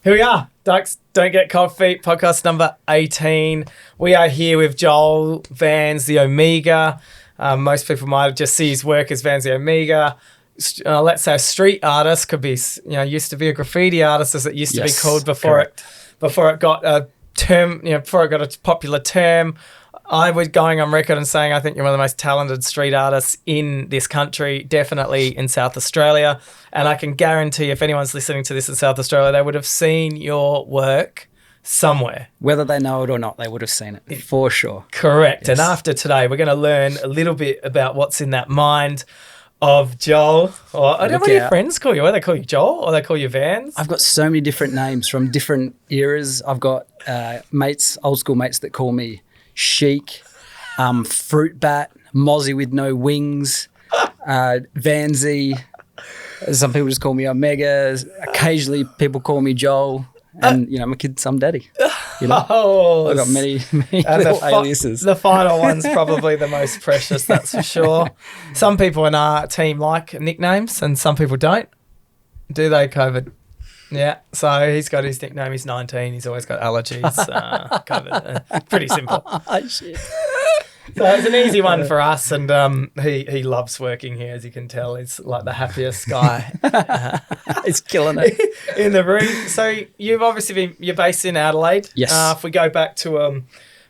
Here we are, Ducks Don't Get Cold Feet, podcast number 18. We are here with Joel Vans, the Omega. Most people might just see his work as Vans the Omega. Let's say a street artist, could be, used to be a graffiti artist as it used to be called before it got a term, before it got a popular term. I was going on record and saying I think you're one of the most talented street artists in this country, definitely in South Australia. And I can guarantee if anyone's listening to this in South Australia, they would have seen your work somewhere. Whether they know it or not, they would have seen it, for sure. Correct. Yes. And after today, we're going to learn a little bit about what's in that mind of Joel. Or I don't know what your friends call you. Whether they call you Joel or they call you Vans. I've got so many different names from different eras. I've got mates, old school mates that call me Chic, Fruit Bat, Mozzie with no wings, Vansy. Some people just call me Omega. Occasionally people call me Joel. And, I'm a kid, some daddy. I've got many little aliases. The final one's probably the most precious, that's for sure. Some people in our team like nicknames and some people don't. Do they, COVID? Yeah, so he's got his nickname. He's 19. He's always got allergies. COVID. Pretty simple. Oh, shit. So it's an easy one for us, and he loves working here, as you can tell. He's like the happiest guy. He's killing it in the room. So you've obviously you're based in Adelaide. Yes. If we go back to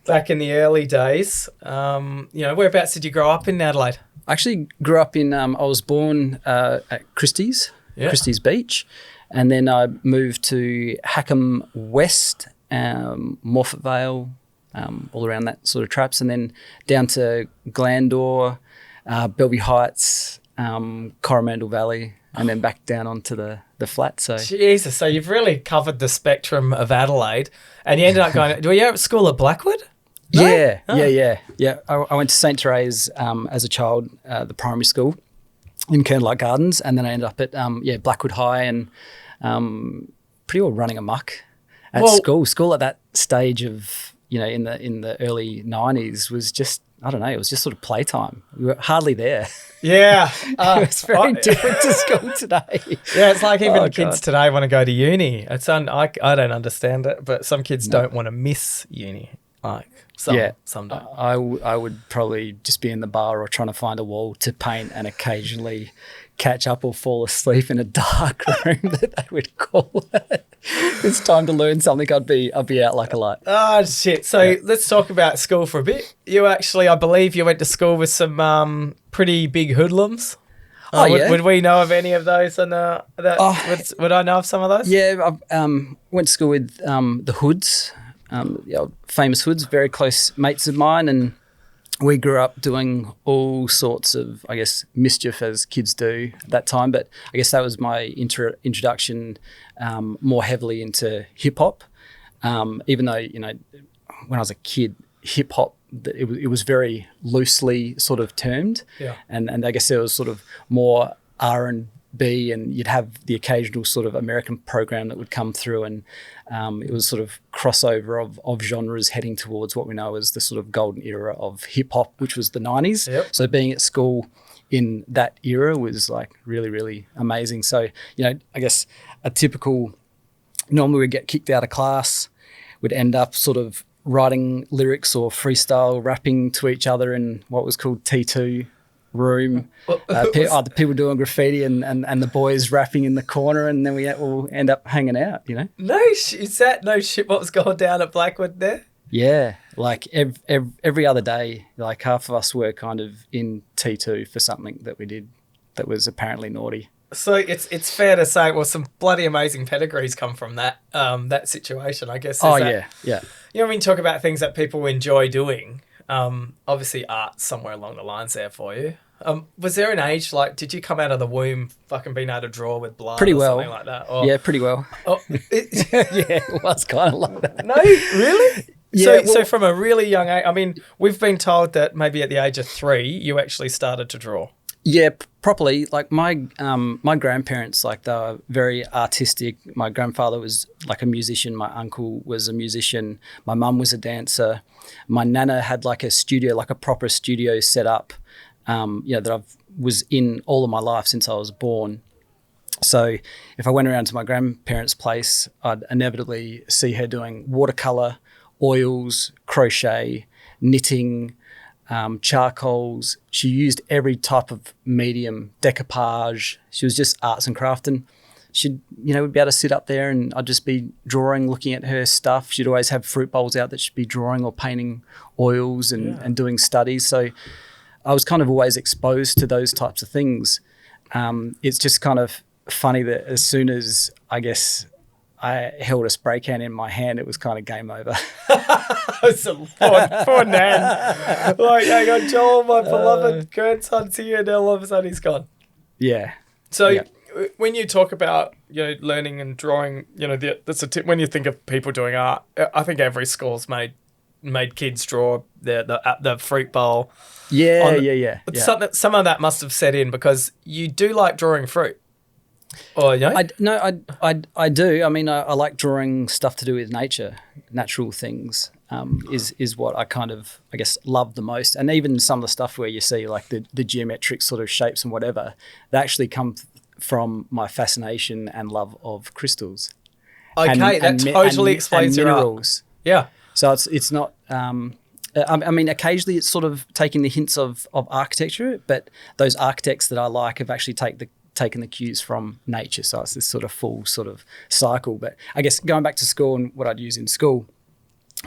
back in the early days, whereabouts did you grow up in Adelaide? I actually grew up in. I was born at Christie's Beach. And then I moved to Hackham West, Morphett Vale, all around that sort of traps, and then down to Glandore, Bellevue Heights, Coromandel Valley, and then back down onto the flat. So Jesus, so you've really covered the spectrum of Adelaide, and you ended up going. Were you at school at Blackwood? No? Yeah. I went to St. Therese as a child, the primary school in Kernlight Gardens, and then I ended up at Blackwood High and pretty well running amok at school. School at that stage of in the early 90s was just, I don't know, it was just sort of playtime. We were hardly there. Yeah, it's very different to school today. Yeah, it's like even kids today want to go to uni. I don't understand it, but some kids don't want to miss uni. Like some don't. I would probably just be in the bar or trying to find a wall to paint and occasionally catch up or fall asleep in a dark room that they would call it. It's time to learn something. I'd be out like a light. Oh shit! So let's talk about school for a bit. You actually, I believe, you went to school with some pretty big hoodlums. Would we know of any of those? And would I know of some of those? Yeah, I went to school with the Hoods. Famous Hoods, very close mates of mine, and we grew up doing all sorts of, I guess, mischief as kids do at that time. But I guess that was my introduction more heavily into hip hop. Even though when I was a kid, hip hop it was very loosely sort of termed, and I guess there was sort of more R&B, and you'd have the occasional sort of American program that would come through, and it was sort of crossover of genres heading towards what we know as the sort of golden era of hip hop, which was the 90s. Yep. So being at school in that era was like really, really amazing. So, I guess normally we'd get kicked out of class, we'd end up sort of writing lyrics or freestyle rapping to each other in what was called T2 room, the people doing graffiti and the boys rapping in the corner, and then we all end up hanging out, Is that no shit what was going down at Blackwood there? Yeah, like every other day, like half of us were kind of in T2 for something that we did that was apparently naughty. So it's fair to say, well, some bloody amazing pedigrees come from that situation, I guess. Yeah. When we talk about things that people enjoy doing, obviously art somewhere along the lines there for you. Was there an age, like, did you come out of the womb fucking being able to draw with blood pretty or well. something like that? Or, yeah, pretty well. Yeah, it was kind of like that. No, really? Yeah, so from a really young age, I mean, we've been told that maybe at the age of 3, you actually started to draw. Yeah, properly. Like my grandparents, like they were very artistic. My grandfather was like a musician. My uncle was a musician. My mum was a dancer. My nana had like a studio, like a proper studio set up, that I was in all of my life since I was born. So if I went around to my grandparents' place, I'd inevitably see her doing watercolor, oils, crochet, knitting, charcoals. She used every type of medium, decoupage. She was just arts and craft, and she'd, we'd be able to sit up there and I'd just be drawing, looking at her stuff. She'd always have fruit bowls out that she'd be drawing or painting oils and doing studies. So I was kind of always exposed to those types of things. It's just kind of funny that as soon as, I guess, I held a spray can in my hand, it was kind of game over. Poor Nan. Like, hang on, Joel, my beloved grandson's here, and all of a sudden he's gone. Yeah. So when you talk about, learning and drawing, that's a tip. When you think of people doing art, I think every school's made kids draw the fruit bowl. Yeah. Some of that must have set in because you do like drawing fruit. Oh, yeah? I do. I mean, I like drawing stuff to do with nature, natural things. Is what I kind of, I guess, love the most. And even some of the stuff where you see like the geometric sort of shapes and whatever, they actually come from my fascination and love of crystals. Okay, that totally explains your minerals. Art. Yeah. So it's not. I mean, occasionally it's sort of taking the hints of architecture, but those architects that I like have actually taken the cues from nature. So it's this sort of full sort of cycle. But I guess going back to school, and what I'd use in school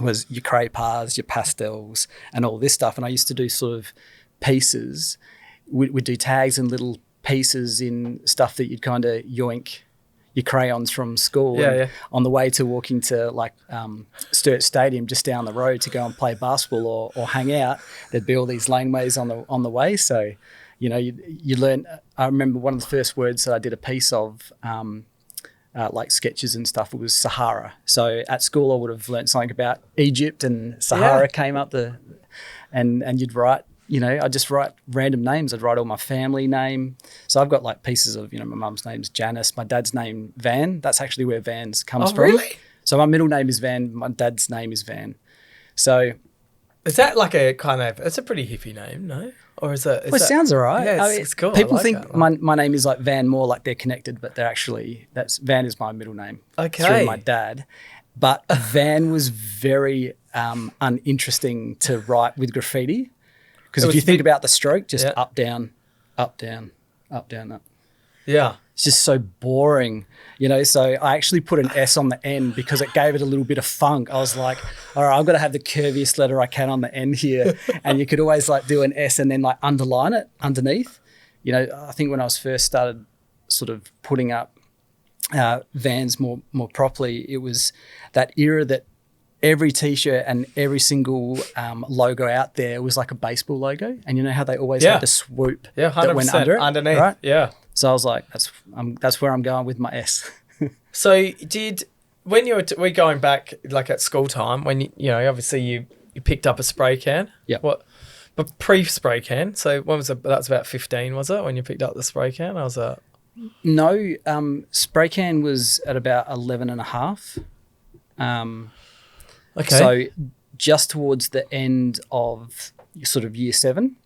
was your crayons, your pastels, and all this stuff. And I used to do sort of pieces. We'd do tags and little pieces in stuff that you'd kind of yoink your crayons from school. Yeah. On the way to walking to like Sturt Stadium just down the road to go and play basketball or hang out, there'd be all these laneways on the way. So, you learn. I remember one of the first words that I did a piece of, like sketches and stuff, it was Sahara. So at school I would have learned something about Egypt, and Sahara came up and you'd write, I'd just write random names. I'd write all my family name. So I've got like pieces of, my mum's name's Janice, my dad's name Van. That's actually where Vans comes from. Really? So my middle name is Van, my dad's name is Van. So is that like a kind of, it's a pretty hippie name, no? Or is it? It sounds all right. Yeah, it's cool. People like think that. my name is like Van more like they're connected, but they're actually, Van is my middle name. Okay. Through my dad. But Van was very uninteresting to write with graffiti. Because if you think about the stroke, just up, down, up, down, up, down, up. Yeah. It's just so boring, So I actually put an S on the end because it gave it a little bit of funk. I was like, all right, I've got to have the curviest letter I can on the end here. And you could always like do an S and then like underline it underneath. I think when I was first started sort of putting up Vans more properly, it was that era that every T-shirt and every single logo out there was like a baseball logo. And you know how they always had the swoop that went under it? Underneath, right? Yeah. So I was like, that's where I'm going with my S. So when we're going back like at school time, when obviously you picked up a spray can. Yeah. But pre-spray can. So when was it? That's about 15, was it, when you picked up the spray can? I was No, spray can was at about 11 and a half. okay. So just towards the end of sort of year 7.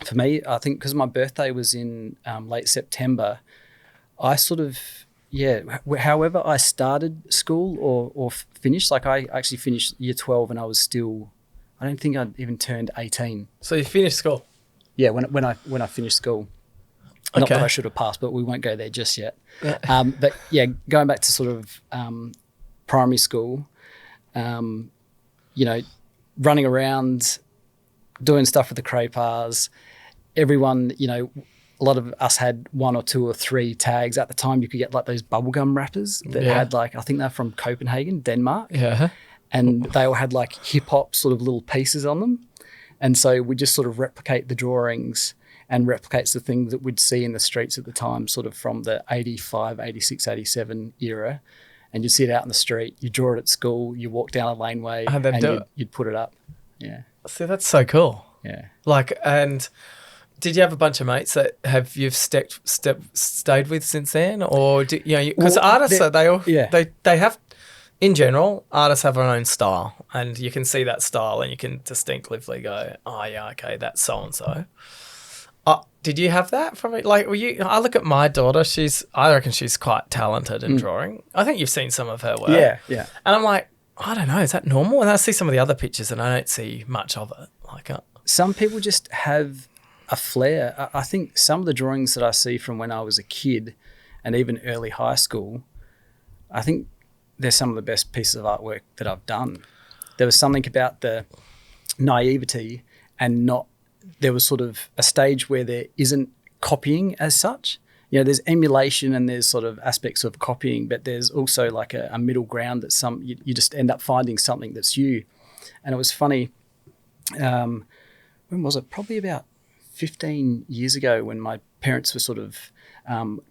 For me, I think because my birthday was in late September, I sort of, however I started school or finished, like I actually finished year 12 and I don't think I'd even turned 18. So you finished school? Yeah, when I finished school. Not that I should have passed, but we won't go there just yet. But yeah, going back to sort of primary school, running around, doing stuff with the crayons. Everyone, a lot of us had 1 or 2 or 3 tags. At the time, you could get like those bubblegum wrappers that had like, I think they're from Copenhagen, Denmark. Yeah. And they all had like hip hop sort of little pieces on them. And so we just sort of replicate the drawings and replicates the things that we'd see in the streets at the time, sort of from the 85, 86, 87 era. And you'd see it out in the street, you draw it at school, you walk down a laneway and you'd put it up. Yeah. See, that's so cool. Yeah. Like, and did you have a bunch of mates that you've stayed with since then? Or, because artists, they have, in general, artists have their own style, and you can see that style and you can distinctly go, oh yeah, okay, that's so-and-so. did you have that from it? Like, were you? I look at my daughter. I reckon she's quite talented in drawing. I think you've seen some of her work. Yeah. And I'm like, I don't know, is that normal? And I see some of the other pictures, and I don't see much of it. Like, some people just have a flair. I think some of the drawings that I see from when I was a kid, and even early high school, I think they're some of the best pieces of artwork that I've done. There was something about the naivety and not. There was sort of a stage where there isn't copying as such. You know, there's emulation and there's sort of aspects of copying, but there's also like a middle ground that you just end up finding something that's you. And it was funny. When was it? Probably about 15 years ago, when my parents were sort of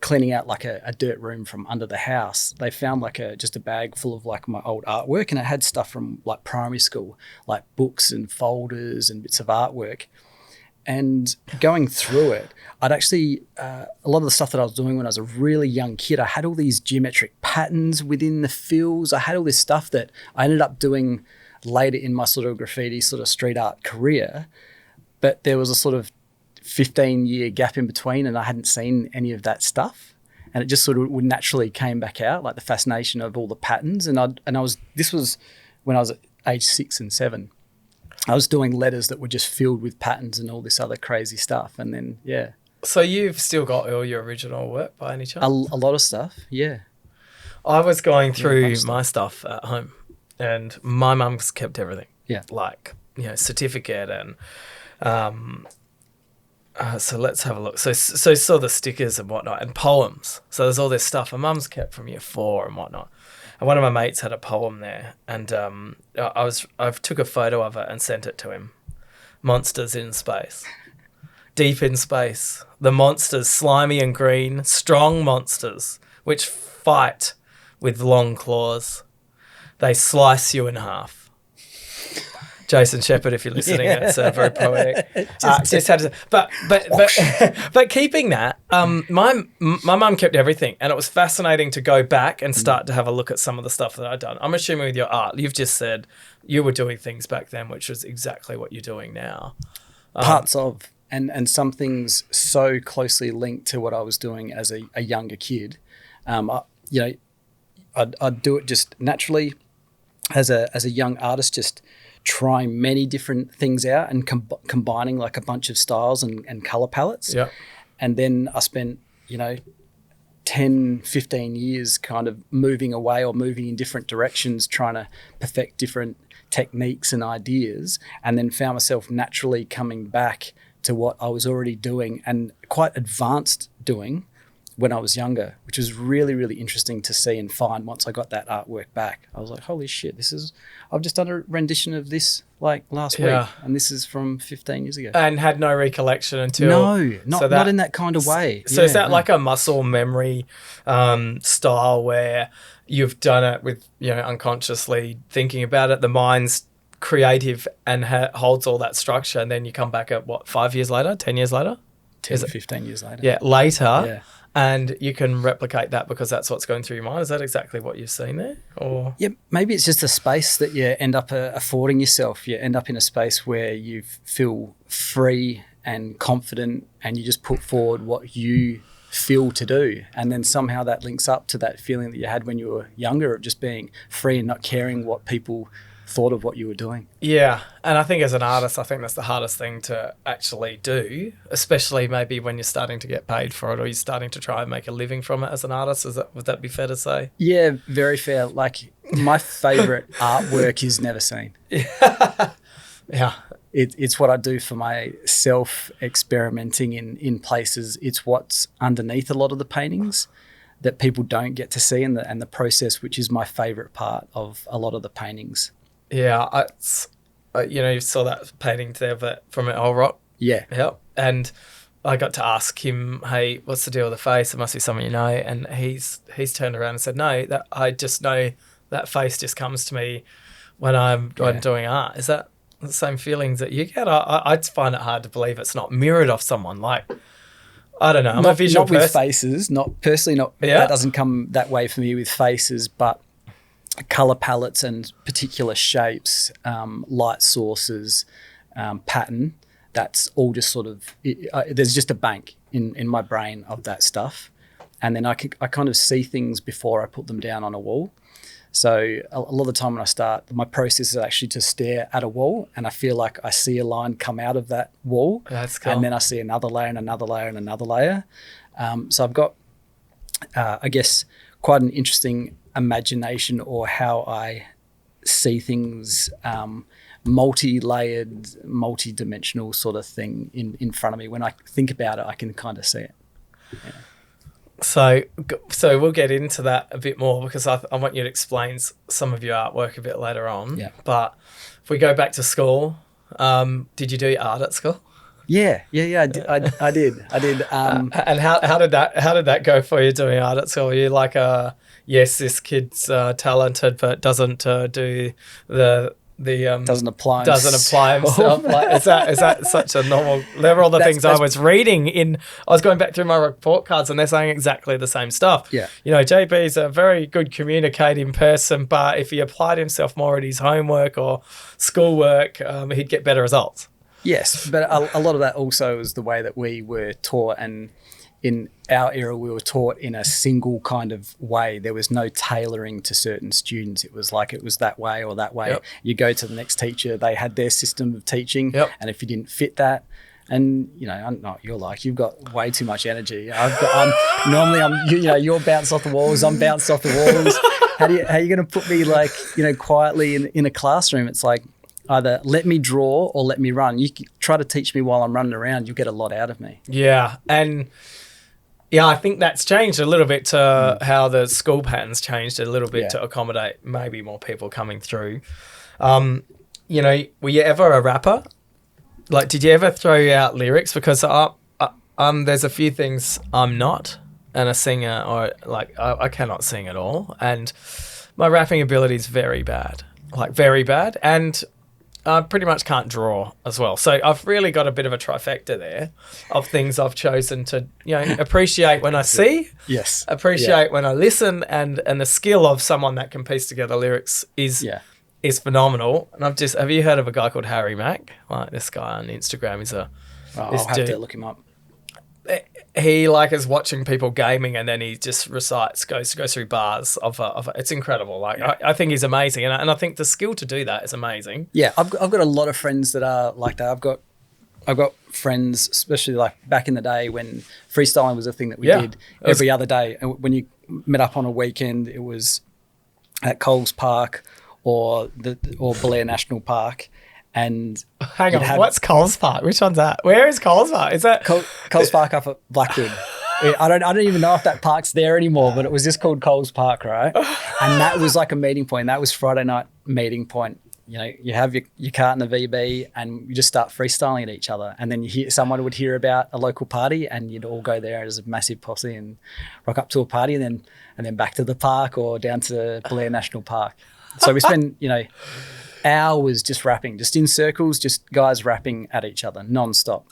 cleaning out like a dirt room from under the house. They found like just a bag full of like my old artwork, and it had stuff from like primary school, like books and folders and bits of artwork. And going through it, I'd actually, a lot of the stuff that I was doing when I was a really young kid, I had all these geometric patterns within the fills. I had all this stuff that I ended up doing later in my sort of graffiti, sort of street art career. But there was a sort of 15-year gap in between, and I hadn't seen any of that stuff. And it just sort of would naturally came back out, like the fascination of all the patterns. This was when I was at age 6 and 7. I was doing letters that were just filled with patterns and all this other crazy stuff. And then, yeah. So you've still got all your original work by any chance? A lot of stuff, yeah. I was going through my stuff at home, and my mum's kept everything. Yeah. Like, certificate and... so let's have a look. So saw the stickers and whatnot and poems. So there's all this stuff. My mum's kept from year 4 and whatnot. And one of my mates had a poem there, and I took a photo of it and sent it to him. Monsters in space. Deep in space, the monsters, slimy and green, strong monsters, which fight with long claws. They slice you in half. Jason Shepherd, if you're listening, it's very poetic. But keeping that, my mum kept everything, and it was fascinating to go back and start to have a look at some of the stuff that I'd done. I'm assuming with your art, you've just said you were doing things back then, which is exactly what you're doing now. Parts of, and some things so closely linked to what I was doing as a younger kid. I'd do it just naturally as a young artist, just trying many different things out and combining like a bunch of styles and color palettes. Yeah. And then I spent, 10, 15 years kind of moving away or moving in different directions, trying to perfect different techniques and ideas, and then found myself naturally coming back to what I was already doing and quite advanced doing when I was younger, which was really, really interesting to see and find once I got that artwork back. I was like, holy shit, I've just done a rendition of this like last week, and this is from 15 years ago. And had no recollection until... No, not in that kind of way. So is that like a muscle memory style where you've done it with, unconsciously thinking about it, the mind's creative and holds all that structure, and then you come back at, 5 years later, 10 years later? 15 years later. Yeah, later. Yeah. And you can replicate that because that's what's going through your mind. Is that exactly what you've seen there? Or yeah, maybe it's just a space that you end up affording yourself. You end up in a space where you feel free and confident, and you just put forward what you feel to do. And then somehow that links up to that feeling that you had when you were younger of just being free and not caring what people thought of what you were doing. Yeah, and I think as an artist, I think that's the hardest thing to actually do, especially maybe when you're starting to get paid for it or you're starting to try and make a living from it as an artist. Would that be fair to say? Yeah, very fair. Like my favourite artwork is never seen. Yeah. It's what I do for my self-experimenting in places. It's what's underneath a lot of the paintings that people don't get to see, and the process, which is my favourite part of a lot of the paintings. Yeah, you saw that painting there from Old Rock. Yeah. Yep. And I got to ask him, hey, what's the deal with the face? It must be someone you know. And he's turned around and said, no, that I just know that face just comes to me when I'm doing art. Is that the same feelings that you get? I find it hard to believe it's not mirrored off someone. Like, I don't know. I'm a visual person. Not with faces. Not personally. That doesn't come that way for me with faces, but color palettes and particular shapes, light sources, pattern. that's all just sort of there's just a bank in my brain of that stuff, and then I kind of see things before I put them down on a wall. So a lot of the time when I start, my process is actually to stare at a wall, and I feel like I see a line come out of that wall. That's cool. And then I see another layer and another layer and another layer. So I've got, I guess, quite an interesting imagination, or how I see things, multi-layered, multi-dimensional sort of thing in front of me. When I think about it, I can kind of see it. Yeah. So we'll get into that a bit more, because I want you to explain some of your artwork a bit later on. Yeah. But if we go back to school, did you do art at school? Yeah. I did. And how did that go for you doing art at school? Were you like, yes, this kid's talented, but doesn't do the doesn't apply himself. Like, is that such a normal? There were all the things I was reading I was going back through my report cards, and they're saying exactly the same stuff. Yeah. JB's a very good communicating person, but if he applied himself more at his homework or schoolwork, he'd get better results. Yes, but a lot of that also is the way that we were taught, and in our era we were taught in a single kind of way. There was no tailoring to certain students. It was like it was that way or that way. Yep. You go to the next teacher, they had their system of teaching, Yep. and if you didn't fit that, and I'm not, you're like, you've got way too much energy. You're bounced off the walls, I'm bounced off the walls. How are you going to put me like, quietly in a classroom? It's like, either let me draw or let me run. You try to teach me while I'm running around, you'll get a lot out of me. Yeah, and I think that's changed a little bit to how the school patterns changed a little bit to accommodate maybe more people coming through. Were you ever a rapper? Like, did you ever throw out lyrics? Because there's a few things I'm not, and a singer, or like I cannot sing at all, and my rapping ability is very bad, and I pretty much can't draw as well. So I've really got a bit of a trifecta there of things I've chosen to, appreciate when I see, yes, appreciate when I listen, and the skill of someone that can piece together lyrics is phenomenal. And have you heard of a guy called Harry Mack? Like, this guy on Instagram is I'll have to look him up. He is watching people gaming, and then he just recites, goes through bars of it's incredible. I think he's amazing, and I think the skill to do that is amazing. Yeah, I've got a lot of friends that are like that. I've got friends, especially like back in the day when freestyling was a thing that we did every other day. And when you met up on a weekend, it was at Coles Park or Blair National Park. And hang on, what's Coles Park? Which one's that? Where is Coles Park? Is that Coles Park up at Blackwood? I don't even know if that park's there anymore, but it was just called Coles Park, right? And that was like a meeting point. That was Friday night meeting point. You have your cart and the VB, and you just start freestyling at each other. And then someone would hear about a local party, and you'd all go there as a massive posse and rock up to a party, and then back to the park or down to Blair National Park. So we spend hours just rapping, just in circles, just guys rapping at each other non-stop.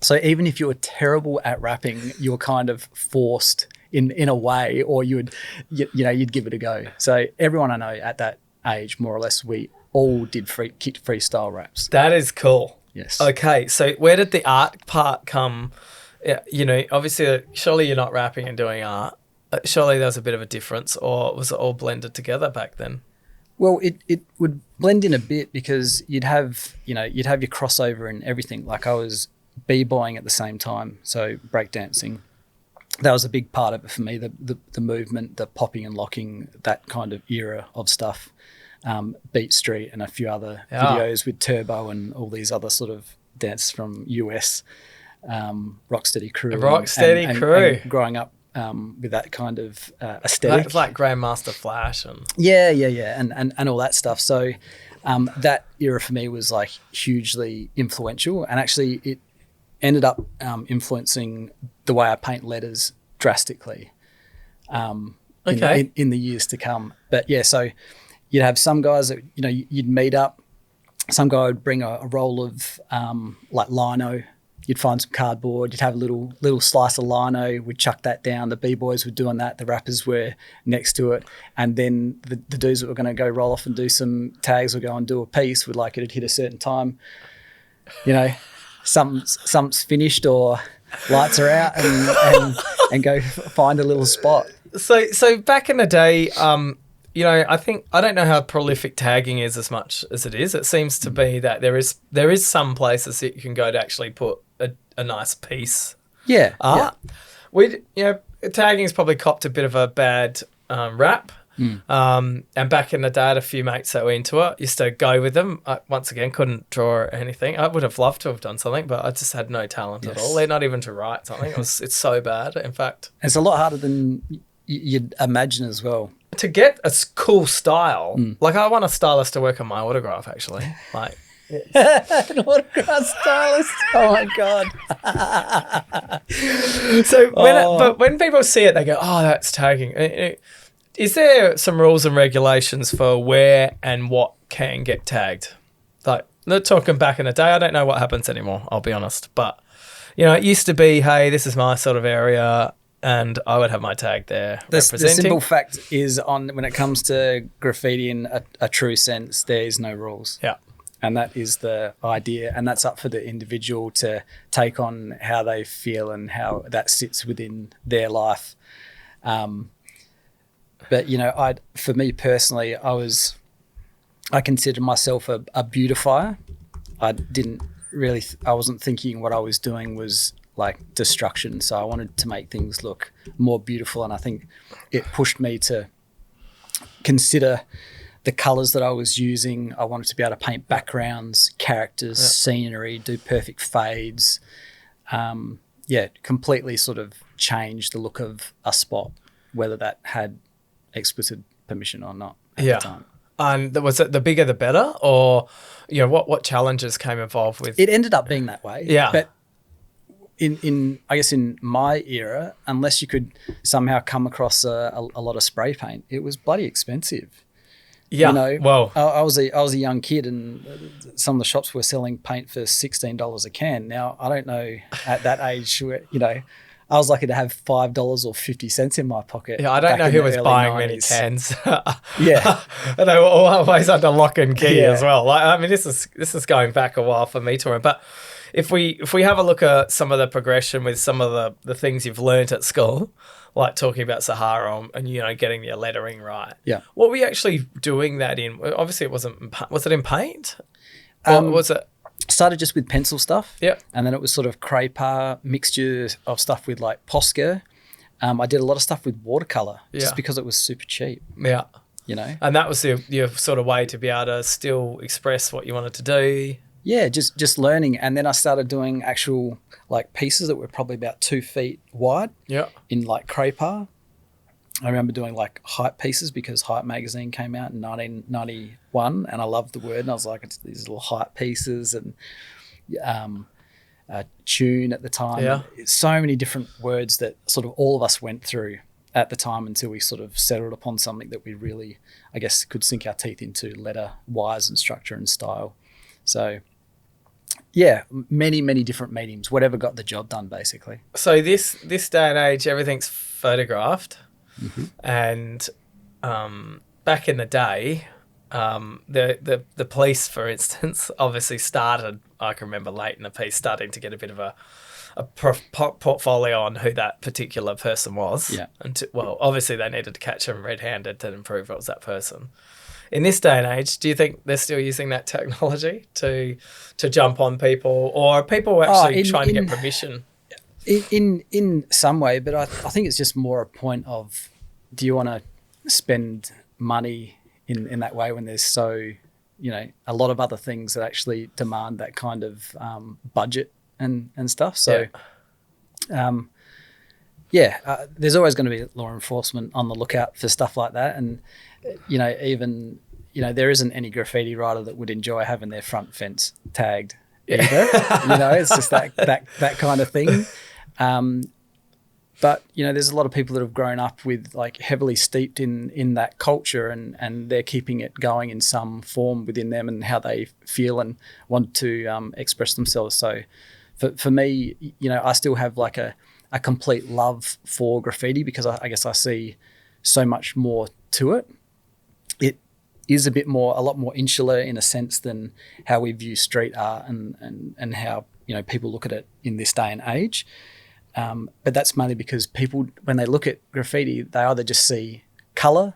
So even if you were terrible at rapping, you were kind of forced in a way, or you'd give it a go. So everyone I know at that age, more or less, we all did freestyle raps. That is cool. Yes. Okay, so where did the art part come? Obviously, surely you're not rapping and doing art. Surely there was a bit of a difference, or was it all blended together back then? Well, it would blend in a bit, because you'd have your crossover and everything. Like, I was b-boying at the same time, so breakdancing. That was a big part of it for me, the movement, the popping and locking, that kind of era of stuff. Beat Street and a few other videos with Turbo and all these other sort of dance from US, Rocksteady Crew. And growing up with that kind of aesthetic. It's like Grandmaster Flash and and all that stuff. So that era for me was like hugely influential, and actually it ended up influencing the way I paint letters drastically in the years to come. But yeah, so you'd have some guys that you'd meet up. Some guy would bring a roll of like lino. You'd find some cardboard, you'd have a little slice of lino, we'd chuck that down. The B-boys were doing that, the rappers were next to it. And then the dudes that were going to go roll off and do some tags or go and do a piece would like it'd hit a certain time, some's finished or lights are out and go find a little spot. So back in the day, I don't know how prolific tagging is as much as it is. It seems to be that there is some places that you can go to actually put a nice piece. Yeah. Art. Tagging's probably copped a bit of a bad rap. And back in the day, I had a few mates that were into it. Used to go with them. I, once again, couldn't draw anything. I would have loved to have done something, but I just had no talent at all. Not even to write something. It's so bad, in fact. It's a lot harder than you'd imagine as well. To get a cool style, like I want a stylist to work on my autograph, actually. Like an autograph stylist. Oh my god. But when people see it, they go, "Oh, that's tagging." Is there some rules and regulations for where and what can get tagged? Like, they're talking back in the day. I don't know what happens anymore, I'll be honest. But, it used to be, hey, this is my sort of area, and I would have my tag there representing. The simple fact is, when it comes to graffiti in a true sense, there is no rules. Yeah. And that is the idea. And that's up for the individual to take on how they feel and how that sits within their life. But, for me personally, I considered myself a beautifier. I wasn't thinking what I was doing was like destruction. So I wanted to make things look more beautiful. And I think it pushed me to consider the colours that I was using. I wanted to be able to paint backgrounds, characters, scenery, do perfect fades. Completely sort of change the look of a spot, whether that had explicit permission or not at the time. And was it the bigger the better, or what challenges came involved with it? Ended up being that way. Yeah. But in I guess in my era, unless you could somehow come across a lot of spray paint, it was bloody expensive. Yeah. Well, I was a young kid, and some of the shops were selling paint for $16 a can. Now I don't know at that age, I was lucky to have $5 or 50 cents in my pocket. Yeah, I don't know who was buying 90s. many cans. Yeah, and they were always under lock and key as well. Like, I mean, this is going back a while for me touring. But if we have a look at some of the progression with some of the things you've learnt at school, like talking about Sahara and getting your lettering right. Yeah, what were you actually doing that in? Obviously, it wasn't. Was it in paint? Or was it? Started just with pencil stuff. Yeah. And then it was sort of craypa, mixture of stuff with like Posca. I did a lot of stuff with watercolor just because it was super cheap. Yeah. And that was your sort of way to be able to still express what you wanted to do. Yeah, just learning. And then I started doing actual like pieces that were probably about 2 feet wide. Yeah. In like craypa. I remember doing like Hype pieces because Hype magazine came out in 1991, and I loved the word, and I was like, it's these little Hype pieces, and tune at the time. Yeah. So many different words that sort of all of us went through at the time until we sort of settled upon something that we really, I guess, could sink our teeth into letter-wise and structure and style. So yeah, many, many different mediums, whatever got the job done, basically. So this day and age, everything's photographed. Mm-hmm. And back in the day, the police, for instance, obviously started, I can remember late in the piece, starting to get a bit of a portfolio on who that particular person was. Yeah. And obviously they needed to catch him red-handed to prove it was that person. In this day and age, do you think they're still using that technology to jump on people, or are people actually trying to get permission? In some way, but I think it's just more a point of, do you want to spend money in that way when there's so, a lot of other things that actually demand that kind of budget and stuff. So, there's always going to be law enforcement on the lookout for stuff like that. And, even, there isn't any graffiti writer that would enjoy having their front fence tagged either. It's just that kind of thing. But, there's a lot of people that have grown up with like heavily steeped in that culture, and they're keeping it going in some form within them and how they feel and want to express themselves. So for me, I still have like a complete love for graffiti because I guess I see so much more to it. It is a lot more insular in a sense than how we view street art and how people look at it in this day and age. But that's mainly because people, when they look at graffiti, they either just see colour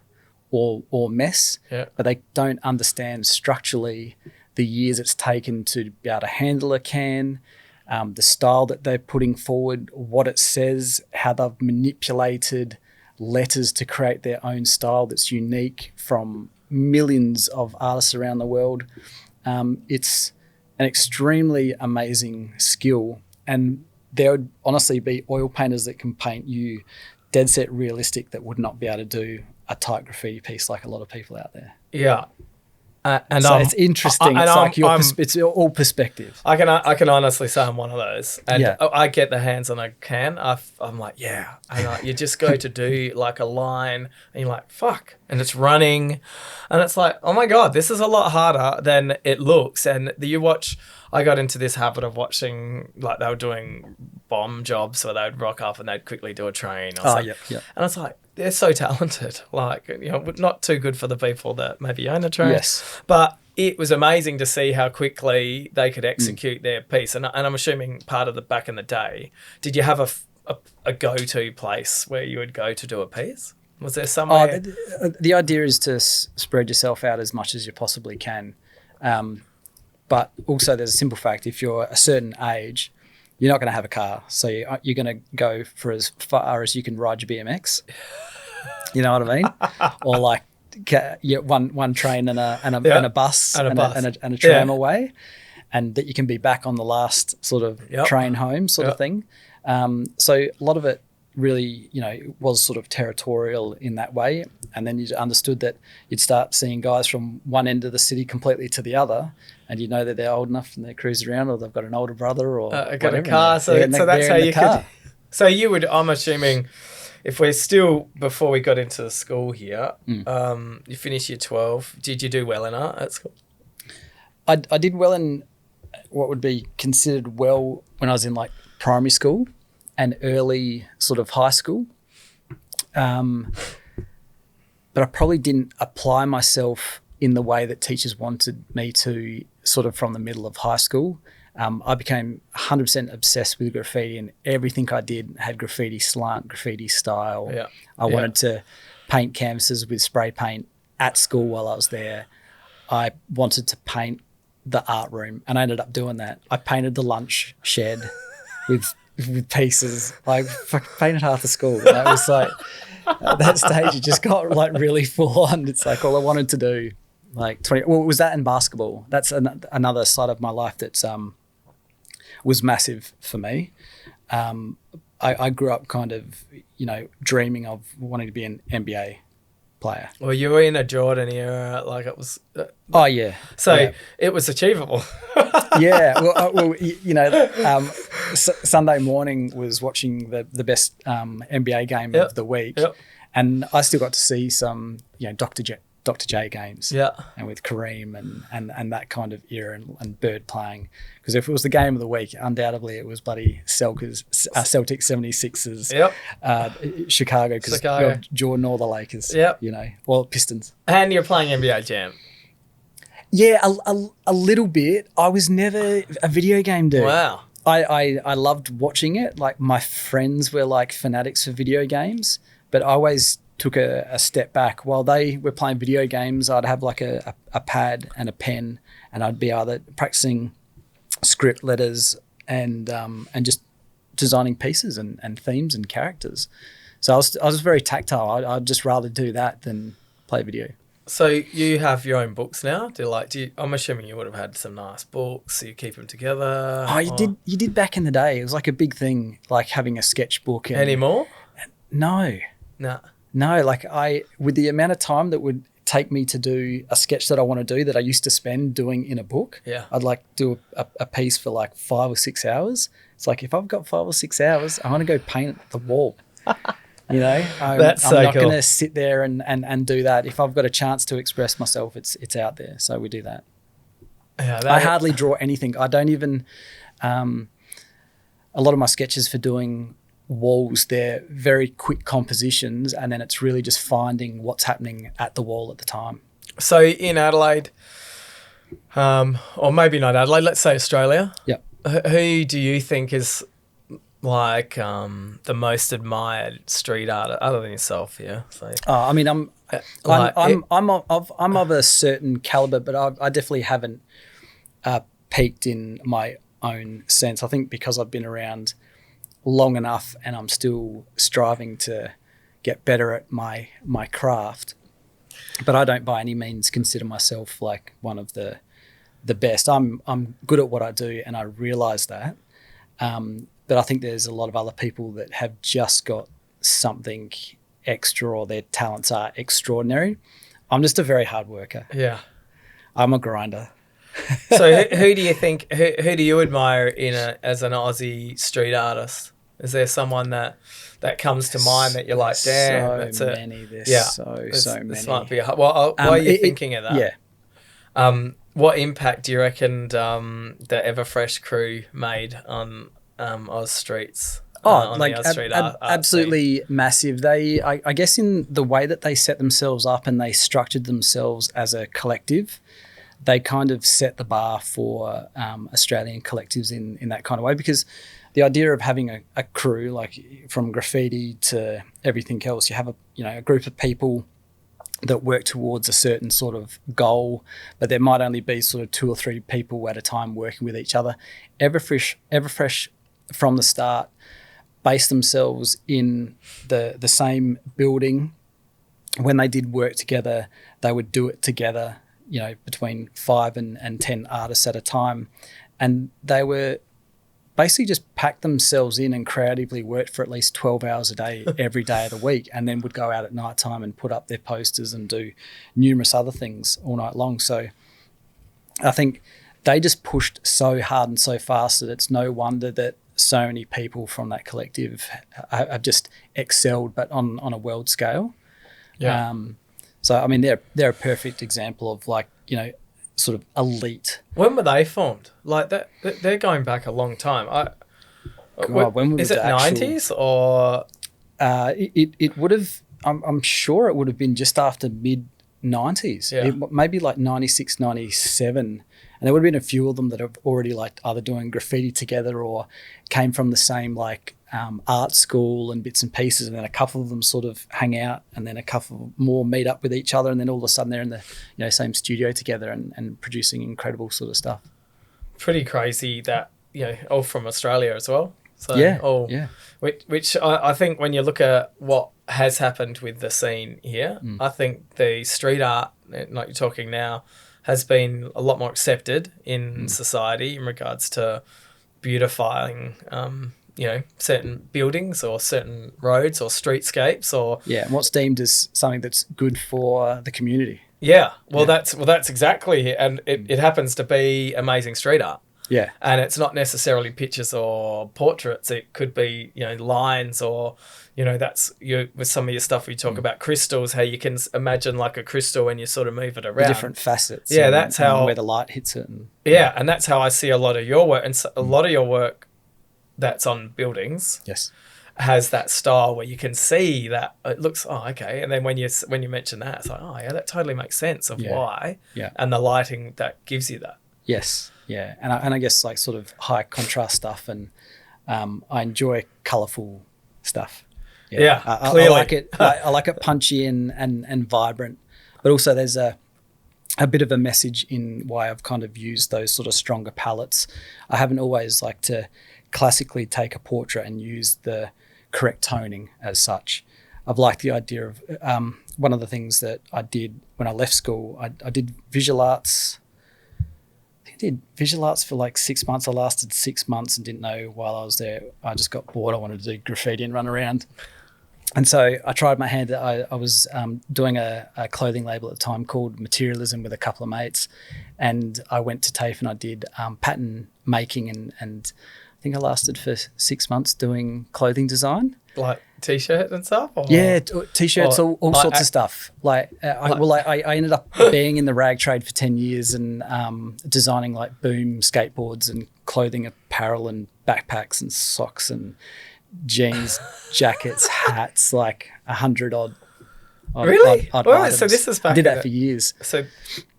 or mess, but they don't understand structurally the years it's taken to be able to handle a can, the style that they're putting forward, what it says, how they've manipulated letters to create their own style that's unique from millions of artists around the world. It's an extremely amazing skill, and there would honestly be oil painters that can paint you dead set realistic that would not be able to do a tight graffiti piece like a lot of people out there. Yeah. And so it's interesting. It's like it's all perspective. I can honestly say I'm one of those. And I get the hands on a can. I'm like, yeah. And you just go to do like a line and you're like, fuck. And it's running. And it's like, oh my God, this is a lot harder than it looks. And I got into this habit of watching, like they were doing bomb jobs where they would rock up and they'd quickly do a train or something. And it's like, they're so talented. Like, not too good for the people that maybe own a train. Yes. But it was amazing to see how quickly they could execute their piece. And I'm assuming part of the back in the day, did you have a go-to place where you would go to do a piece? Was there somewhere? The idea is to spread yourself out as much as you possibly can. But also there's a simple fact, if you're a certain age, you're not going to have a car. So you're going to go for as far as you can ride your BMX. You know what I mean? Or like one train and a bus and a tram away, and that you can be back on the last sort of train home sort of thing. So a lot of it really, was sort of territorial in that way. And then you understood that you'd start seeing guys from one end of the city completely to the other, and you know that they're old enough and they cruise around, or they've got an older brother or got a car. So that's how you could. So you would, I'm assuming, if we're still, before we got into school here, you finished year 12. Did you do well in art at school? I did well in what would be considered well when I was in like primary school and early sort of high school. But I probably didn't apply myself in the way that teachers wanted me to sort of from the middle of high school. I became 100% obsessed with graffiti, and everything I did had graffiti slant, graffiti style. I wanted to paint canvases with spray paint at school while I was there. I wanted to paint the art room, and I ended up doing that. I painted the lunch shed with pieces. I painted half the school. And I was like, at that stage, it just got like really full on. It's like all I wanted to do, like 20. Well, it was that and basketball. That's another side of my life that's was massive for me. I grew up kind of, dreaming of wanting to be an NBA player. Well, you were in a Jordan era, like it was. So it was achievable. Sunday morning was watching the best NBA game of the week, and I still got to see some, Dr. J games, and with Kareem and that kind of era and Bird playing. Because if it was the game of the week, undoubtedly it was bloody Celtics 76ers, Chicago, because Jordan or the Lakers, or Pistons. And you're playing NBA Jam. Yeah, a little bit. I was never a video game dude. Wow. I loved watching it. Like my friends were like fanatics for video games, but I always took a step back. While they were playing video games, I'd have like a pad and a pen, and I'd be either practicing script letters and just designing pieces and themes and characters. So I was very tactile. I'd just rather do that than play video. So you have your own books now? I'm assuming you would have had some nice books. So you keep them together. Oh, you did back in the day. It was like a big thing, like having a sketchbook. Anymore? No. No, like with the amount of time that would take me to do a sketch that I want to do that I used to spend doing in a book, I'd like do a piece for like 5 or 6 hours. It's like, if I've got 5 or 6 hours, I want to go paint the wall. I'm not going to sit there and do that. If I've got a chance to express myself, it's out there. So we do that. I hardly draw anything. I don't even, a lot of my sketches for doing walls, they're very quick compositions, and then it's really just finding what's happening at the wall at the time. So in Adelaide, or maybe not Adelaide, let's say Australia. Yep. who do you think is like the most admired street art other than yourself? Yeah. So I mean, I'm Like I'm of a certain caliber, but I definitely haven't peaked in my own sense. I think because I've been around long enough and I'm still striving to get better at my craft, but I don't by any means consider myself like one of the best. I'm good at what I do, and I realise that. But I think there's a lot of other people that have just got something extra, or their talents are extraordinary. I'm just a very hard worker. yeah. I'm a grinder. So who do you think? Who do you admire as an Aussie street artist? Is there someone that comes to mind that you're like, damn, that's so it? many. There's Yeah. so many. This might be why are you thinking of that? Yeah. What impact do you reckon the Everfresh crew made on Oz streets? On the Oz street art absolutely scene? massive. They, I guess, in the way that they set themselves up and they structured themselves as a collective, they kind of set the bar for Australian collectives in that kind of way, because the idea of having a crew, like from graffiti to everything else, you have a group of people that work towards a certain sort of goal, but there might only be sort of 2 or 3 people at a time working with each other. Everfresh from the start based themselves in the same building. When they did work together, they would do it together, between 5 and 10 artists at a time. And they were basically just packed themselves in and creatively worked for at least 12 hours a day, every day of the week, and then would go out at night time and put up their posters and do numerous other things all night long. So I think they just pushed so hard and so fast that it's no wonder that so many people from that collective have just excelled, but on a world scale. Yeah. So I mean, they're a perfect example of sort of elite. When were they formed? Like that, they're going back a long time. When was it the actual 90s or? It would have. I'm sure it would have been just after mid 90s. Yeah. Maybe like 96, 97. And there would have been a few of them that have already like either doing graffiti together or came from the same art school and bits and pieces, and then a couple of them sort of hang out, and then a couple more meet up with each other, and then all of a sudden they're in the same studio together and producing incredible sort of stuff. Pretty crazy that all from Australia as well. So yeah. Which I think when you look at what has happened with the scene here, I think the street art, like you're talking now, has been a lot more accepted in society in regards to beautifying, certain buildings or certain roads or streetscapes or and what's deemed as something that's good for the community. Yeah, that's exactly it, and it happens to be amazing street art. Yeah, and it's not necessarily pictures or portraits. It could be lines or that's with some of your stuff we talk about crystals. How you can imagine like a crystal when you sort of move it around, the different facets. Yeah, that's how where the light hits it. And that's how I see a lot of your work, and a lot of your work that's on buildings. Yes. Has that style where you can see that it looks okay, and then when you mention that, it's like that totally makes sense of why, and the lighting that gives you that. Yes, yeah, and I guess like sort of high contrast stuff, and I enjoy colourful stuff. Yeah, I like it. I like it punchy and vibrant, but also there's a bit of a message in why I've kind of used those sort of stronger palettes. I haven't always liked to classically take a portrait and use the correct toning as such. I've liked the idea of one of the things that I did when I left school. I did visual arts. I think I did visual arts for like 6 months. I lasted 6 months and didn't know while I was there. I just got bored. I wanted to do graffiti and run around. And so I tried my hand. I was doing a clothing label at the time called Materialism with a couple of mates. And I went to TAFE and I did pattern making and I think I lasted for 6 months doing clothing design. Like T-shirts and stuff? Or? Yeah, T-shirts, all sorts of stuff. I ended up being in the rag trade for 10 years and designing like boom skateboards and clothing apparel and backpacks and socks and jeans, jackets, hats, like 100 odd really? Odd Well, items. so this is back I did that for years. So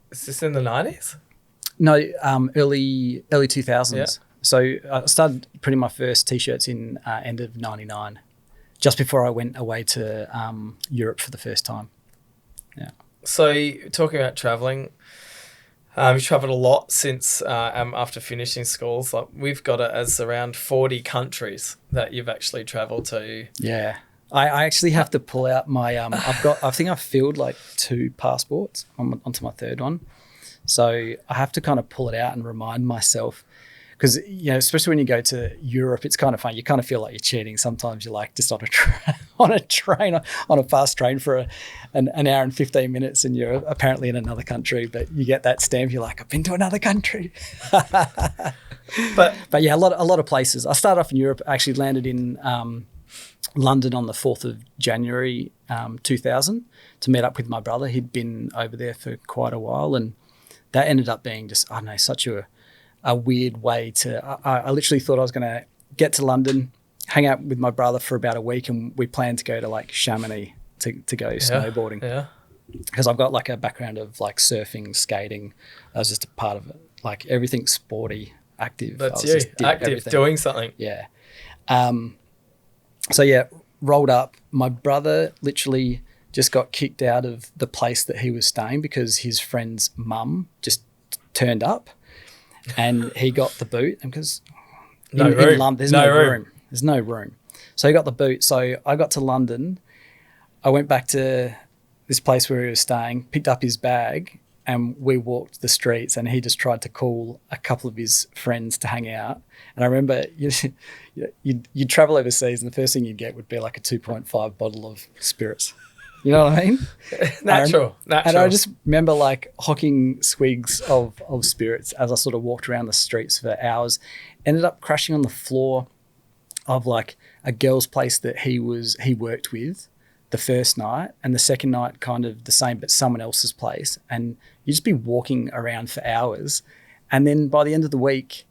is this in the 90s? No, early 2000s. So I started printing my first T-shirts in end of '99, just before I went away to Europe for the first time. Yeah. So talking about traveling, you've travelled a lot since after finishing schools. Like we've got it as around 40 countries that you've actually travelled to. Yeah. I actually have to pull out my I think I've filled like 2 passports onto my third one. So I have to kind of pull it out and remind myself, because, you know, especially when you go to Europe, it's kind of fun. You kind of feel like you're cheating. Sometimes you're like just on a train, on a fast train for an hour and 15 minutes, and you're apparently in another country, but you get that stamp. You're like, I've been to another country. but yeah, a lot of places. I started off in Europe. I actually landed in London on the 4th of January 2000 to meet up with my brother. He'd been over there for quite a while, and that ended up being just, I don't know, such a weird way to, I literally thought I was going to get to London, hang out with my brother for about a week, and we planned to go to like Chamonix to go snowboarding. Yeah. Because I've got like a background of like surfing, skating. I was just a part of it. Like everything sporty, active. That's you, active, everything. Doing something. Yeah. So yeah, rolled up. My brother literally just got kicked out of the place that he was staying because his friend's mum just turned up, and he got the boot. And because in London, there's no room. There's no room. So he got the boot. So I got to London. I went back to this place where he was staying, picked up his bag, and we walked the streets, and he just tried to call a couple of his friends to hang out. And I remember you'd travel overseas, and the first thing you'd get would be like a 2.5 bottle of spirits. You know what I mean? Natural. And I just remember like hocking swigs of spirits as I sort of walked around the streets for hours. Ended up crashing on the floor of like a girl's place that he worked with the first night, and the second night kind of the same, but someone else's place. And you'd just be walking around for hours. And then by the end of the week,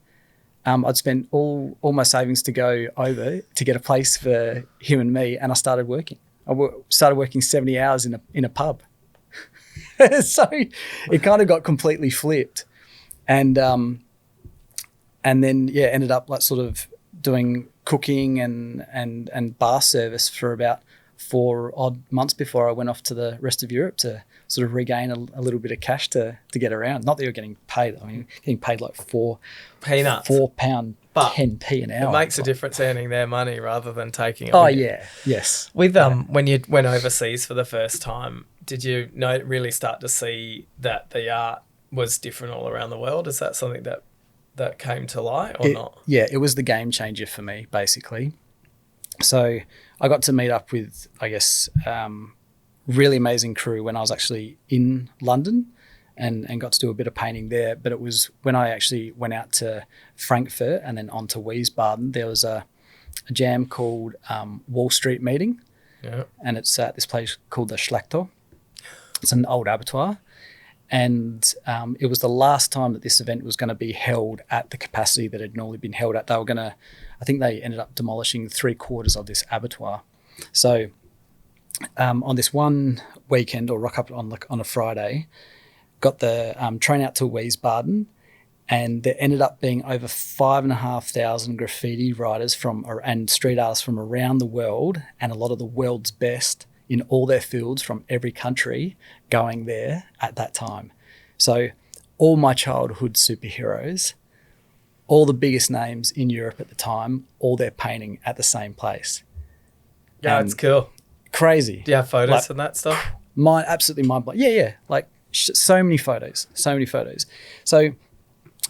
I'd spent all my savings to go over to get a place for him and me, and I started working. I started working 70 hours in a pub. So it kind of got completely flipped. And then, yeah, ended up like sort of doing cooking and bar service for about 4 odd months before I went off to the rest of Europe to sort of regain a little bit of cash to get around. Not that you're getting paid. I mean, getting paid like peanuts, £4, but 10p an hour. It makes a difference earning their money rather than taking it. Oh yeah, yes. With when you went overseas for the first time, did you really start to see that the art was different all around the world? Is that something that came to light or not? Yeah, it was the game changer for me, basically. So I got to meet up with, I guess, really amazing crew when I was actually in London and got to do a bit of painting there. But it was when I actually went out to Frankfurt and then on to Wiesbaden, there was a jam called Wall Street Meeting. Yeah. And it's at this place called the Schlachter. It's an old abattoir. And it was the last time that this event was going to be held at the capacity that it had normally been held at. They were going to, I think they ended up demolishing 3/4 of this abattoir. So on this one weekend, or rock up on a Friday, got the train out to Wiesbaden, and there ended up being over 5,500 graffiti writers and street artists from around the world, and a lot of the world's best in all their fields from every country going there at that time. So all my childhood superheroes, all the biggest names in Europe at the time, all their painting at the same place. Yeah, it's cool. Crazy. Do you have photos and that stuff? Absolutely mind-blowing. Yeah. Like so many photos. So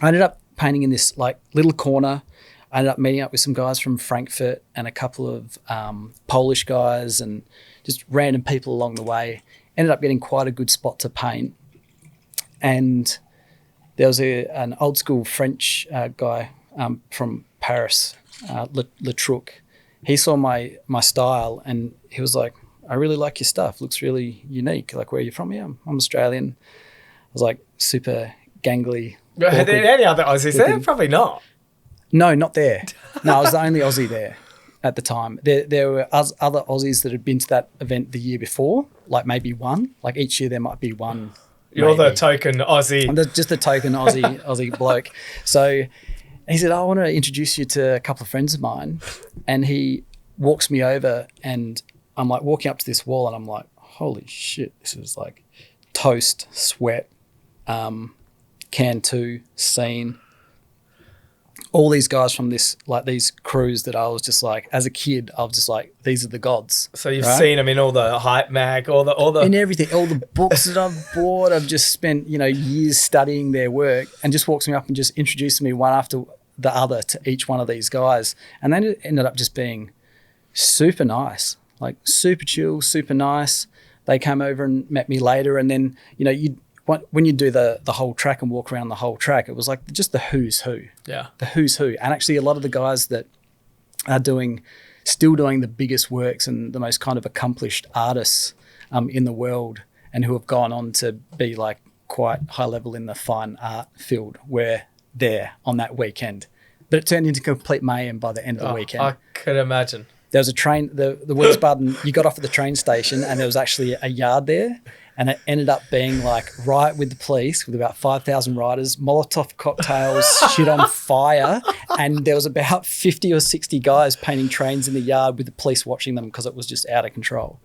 I ended up painting in this like little corner. I ended up meeting up with some guys from Frankfurt and a couple of Polish guys and just random people along the way. Ended up getting quite a good spot to paint. And there was an old school French guy from Paris, Le Truc. He saw my style and he was like, I really like your stuff. Looks really unique. Like, where are you from? Yeah, I'm Australian. I was like, super gangly. Are there any other Aussies there? Probably not. No, not there. No, I was the only Aussie there at the time. There were other Aussies that had been to that event the year before, like maybe one. Like each year there might be one. You're maybe the token Aussie. I'm just the token Aussie bloke. So he said, I want to introduce you to a couple of friends of mine. And he walks me over and I'm like walking up to this wall and I'm like, holy shit, this is like Toast, Sweat, Can2, Scene, all these guys from this, like these crews that I was just like, as a kid, I was just like, these are the gods. So you've seen them in all the hype mag, all the in everything, all the books that I've bought. I've just spent, years studying their work, and just walks me up and just introduces me one after the other to each one of these guys. And they ended up just being super nice, like super chill, super nice. They came over and met me later, and then, when you do the whole track and walk around the whole track, it was like just the who's who. Yeah. The who's who. And actually a lot of the guys that are still doing the biggest works and the most kind of accomplished artists in the world, and who have gone on to be like quite high level in the fine art field, were there on that weekend. But it turned into complete mayhem by the end of the weekend. I could imagine. There was a train, the Wiesbaden, you got off at the train station and there was actually a yard there, and it ended up being like right with the police with about 5,000 riders, Molotov cocktails, shit on fire, and there was about 50 or 60 guys painting trains in the yard with the police watching them because it was just out of control.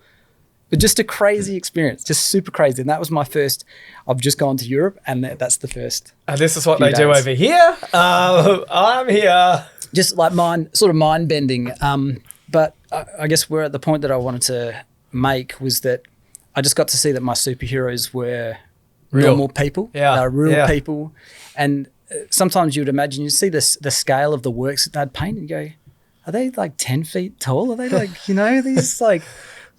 But just a crazy experience, just super crazy. And that was my first, I've just gone to Europe, and that's the first. And this is what they do over here. I'm here. Just like mind-bending. But I guess we're at the point that I wanted to make was that I just got to see that my superheroes were normal people. Yeah. They were real people. And sometimes you would imagine, you see the scale of the works that they'd paint and go, are they like 10 feet tall? Are they like, these like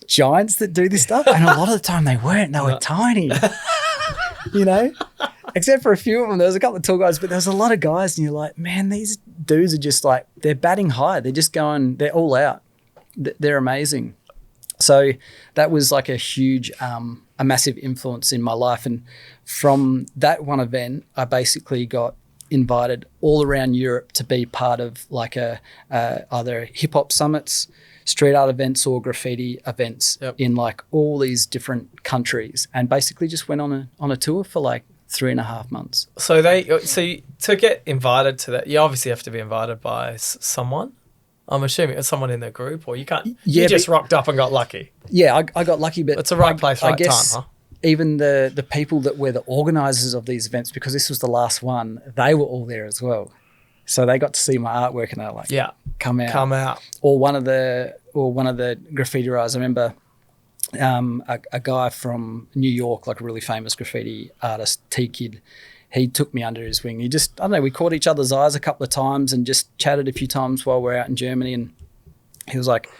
giants that do this stuff? And a lot of the time they weren't. They were tiny, except for a few of them. There was a couple of tall guys, but there was a lot of guys and you're like, man, these dudes are just like, they're batting high. They're just going, they're all out. They're amazing. So that was like a huge, a massive influence in my life. And from that one event, I basically got invited all around Europe to be part of like either hip hop summits, street art events, or graffiti events in like all these different countries, and basically just went on a tour for like 3.5 months. So to get invited to that, you obviously have to be invited by someone. I'm assuming it's someone in the group, or you can't. Yeah, you just rocked up and got lucky. Yeah, I got lucky, but it's the right place, right time, huh? Even the people that were the organisers of these events, because this was the last one, they were all there as well. So they got to see my artwork and they were like, "Yeah, come out." Or one of the graffiti writers. I remember a guy from New York, like a really famous graffiti artist, T-Kid. He took me under his wing. We caught each other's eyes a couple of times and just chatted a few times while we were out in Germany. And he was like,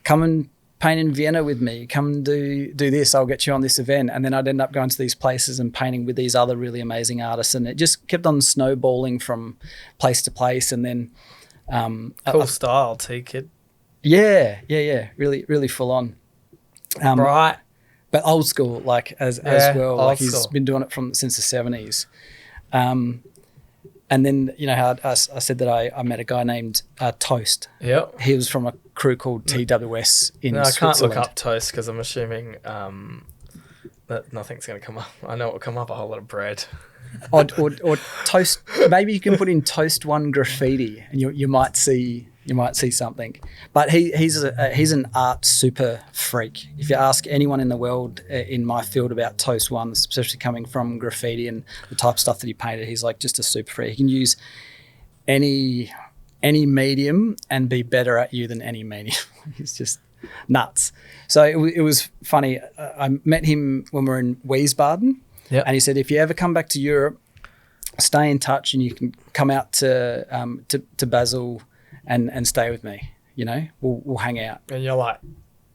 come and paint in Vienna with me. Come and do this. I'll get you on this event. And then I'd end up going to these places and painting with these other really amazing artists. And it just kept on snowballing from place to place. And then... cool style, T-Kid. Yeah. Really, really full on. Right. But old school, like as well. Like he's school. Been doing it since the 70s. And then, how I said that I met a guy named Toast. Yep. He was from a crew called TWS in Switzerland. I can't look up Toast because I'm assuming that nothing's going to come up. I know it will come up, a whole lot of bread. or Toast. Maybe you can put in Toast One Graffiti and you might see something. But he's an art super freak. If you ask anyone in the world in my field about Toast One, especially coming from graffiti and the type of stuff that he painted, he's like just a super freak. He can use any medium and be better at you than any medium. He's just nuts. So it was funny. I met him when we were in Wiesbaden. Yep. And he said, if you ever come back to Europe, stay in touch and you can come out to Basel and stay with me. We'll hang out. And you're like...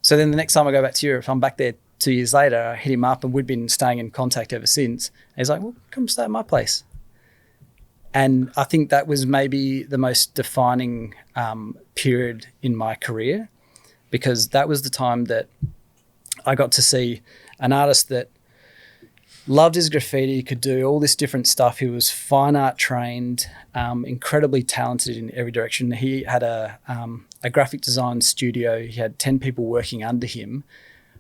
So then the next time I go back to Europe, I'm back there 2 years later, I hit him up and we'd been staying in contact ever since. And he's like, well, come stay at my place. And I think that was maybe the most defining period in my career, because that was the time that I got to see an artist that loved his graffiti, could do all this different stuff. He was fine art trained, incredibly talented in every direction. He had a graphic design studio. He had 10 people working under him,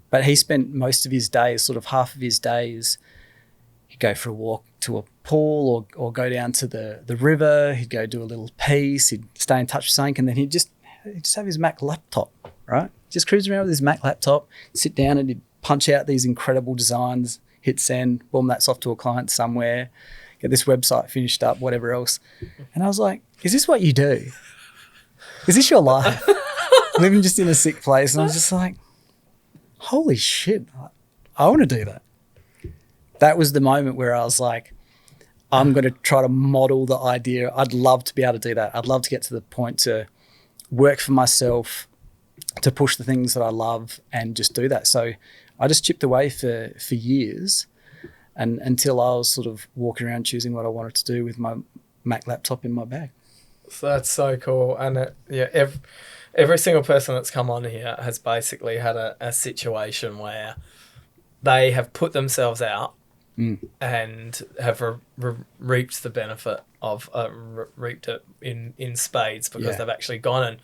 but he spent most of his days, sort of half of his days, he'd go for a walk to a pool or go down to the river. He'd go do a little piece. He'd stay in touch with something, and then he'd just have his Mac laptop, right? Just cruise around with his Mac laptop, sit down, and he'd punch out these incredible designs, hit send, boom, that's off to a client somewhere, get this website finished up, whatever else. And I was like, is this what you do? Is this your life? Living just in a sick place. And I was just like, holy shit, I want to do that. That was the moment where I was like, I'm going to try to model the idea. I'd love to be able to do that. I'd love to get to the point to work for myself, to push the things that I love and just do that. So I just chipped away for years, and until I was sort of walking around choosing what I wanted to do with my Mac laptop in my bag. So that's so cool. And every single person that's come on here has basically had a situation where they have put themselves out and have reaped the benefit of reaped it in spades, because they've actually gone and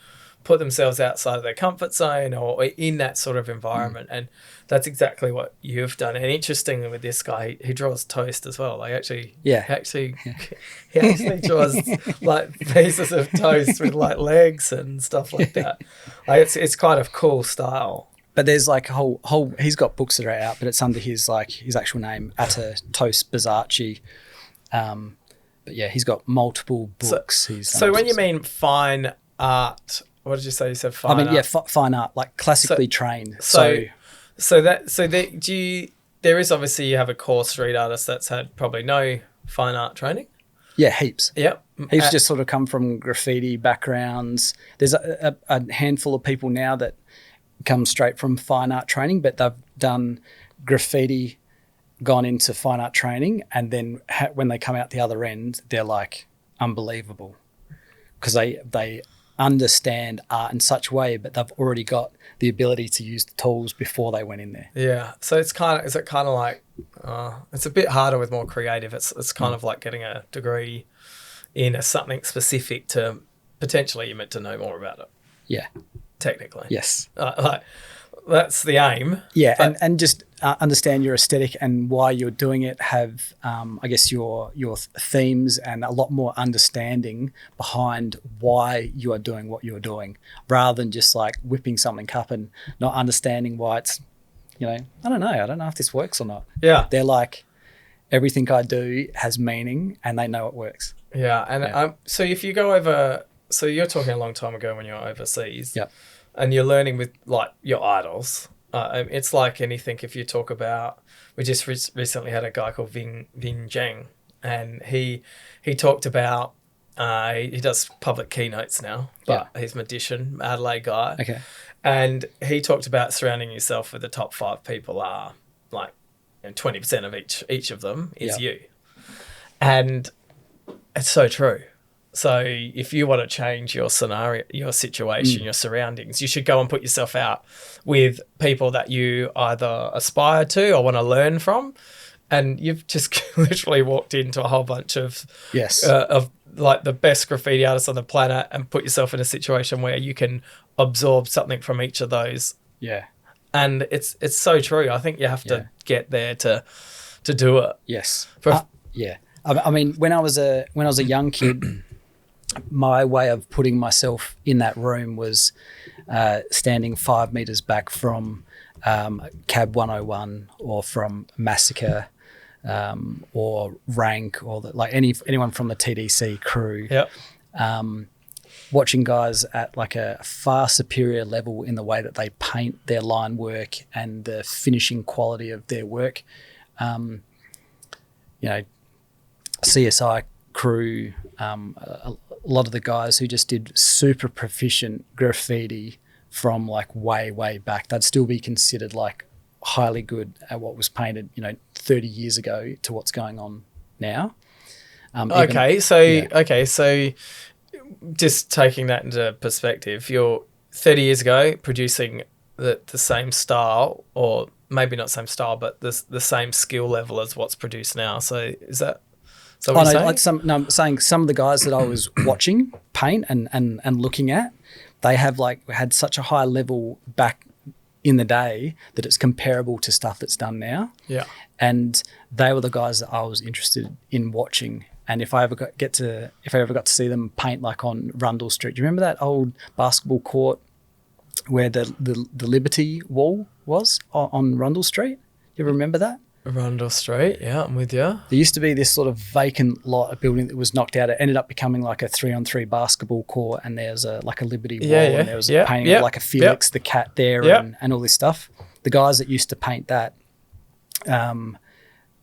put themselves outside of their comfort zone or in that sort of environment. And that's exactly what you've done. And interestingly, with this guy, he draws toast as well. Like he actually draws like pieces of toast with like legs and stuff like that. Like it's quite a cool style. But there's like a whole he's got books that are out, but it's under his actual name, Atta Toast Bizarchi. But yeah, he's got multiple books. So when you mean fine art, what did you say? You said fine art? I mean, fine art, like classically trained. There is obviously, you have a core street artist that's had probably no fine art training. Yeah, heaps. Yep. Heaps just sort of come from graffiti backgrounds. There's a handful of people now that come straight from fine art training, but they've done graffiti, gone into fine art training, and then when they come out the other end, they're like unbelievable, because they understand art in such a way, but they've already got the ability to use the tools before they went in there. Yeah. So is it kind of like, it's a bit harder with more creative. It's kind of like getting a degree in something specific to potentially you're meant to know more about it. Yeah. Technically. Yes. Like that's the aim. Yeah. And just understand your aesthetic and why you're doing it, have, I guess, your themes and a lot more understanding behind why you are doing what you're doing, rather than just like whipping something up and not understanding why it's, I don't know if this works or not. Yeah. They're like, everything I do has meaning and they know it works. Yeah. And so if you go over, so you're talking a long time ago when you were overseas. Yep. And you're learning with like your idols. It's like anything. If you talk about, we just recently had a guy called Ving Zhang, and he talked about he does public keynotes now, but he's a magician, Adelaide guy. Okay. And he talked about surrounding yourself with the top 5 people are like 20% of each of them is you, and it's so true. So if you want to change your scenario, your situation, your surroundings, you should go and put yourself out with people that you either aspire to or want to learn from. And you've just literally walked into a whole bunch of like the best graffiti artists on the planet and put yourself in a situation where you can absorb something from each of those. Yeah. And it's so true. I think you have to get there to do it. Yes. Yeah. I mean, when I was a young kid, my way of putting myself in that room was standing 5 meters back from Cab 101 or from Massacre or Rank or anyone from the TDC crew. Yep. Watching guys at like a far superior level in the way that they paint their line work and the finishing quality of their work. CSI crew, a lot of the guys who just did super proficient graffiti from like way back, they'd still be considered like highly good at what was painted 30 years ago to what's going on now. So just taking that into perspective, you're 30 years ago producing the same style, or maybe not same style, but the same skill level as what's produced now. So is that what you're saying? I'm saying some of the guys that I was watching paint and looking at, they have had such a high level back in the day that it's comparable to stuff that's done now. Yeah. And they were the guys that I was interested in watching. And if I ever got to see them paint like on Rundle Street, do you remember that old basketball court where the Liberty wall was on Rundle Street? You ever remember that? Rundle Street, yeah, I'm with you. There used to be this sort of vacant lot, a building that was knocked out. It ended up becoming like a 3-on-3 basketball court, and there's like a Liberty wall, and there was a painting of like a Felix the cat there, and all this stuff. The guys that used to paint that,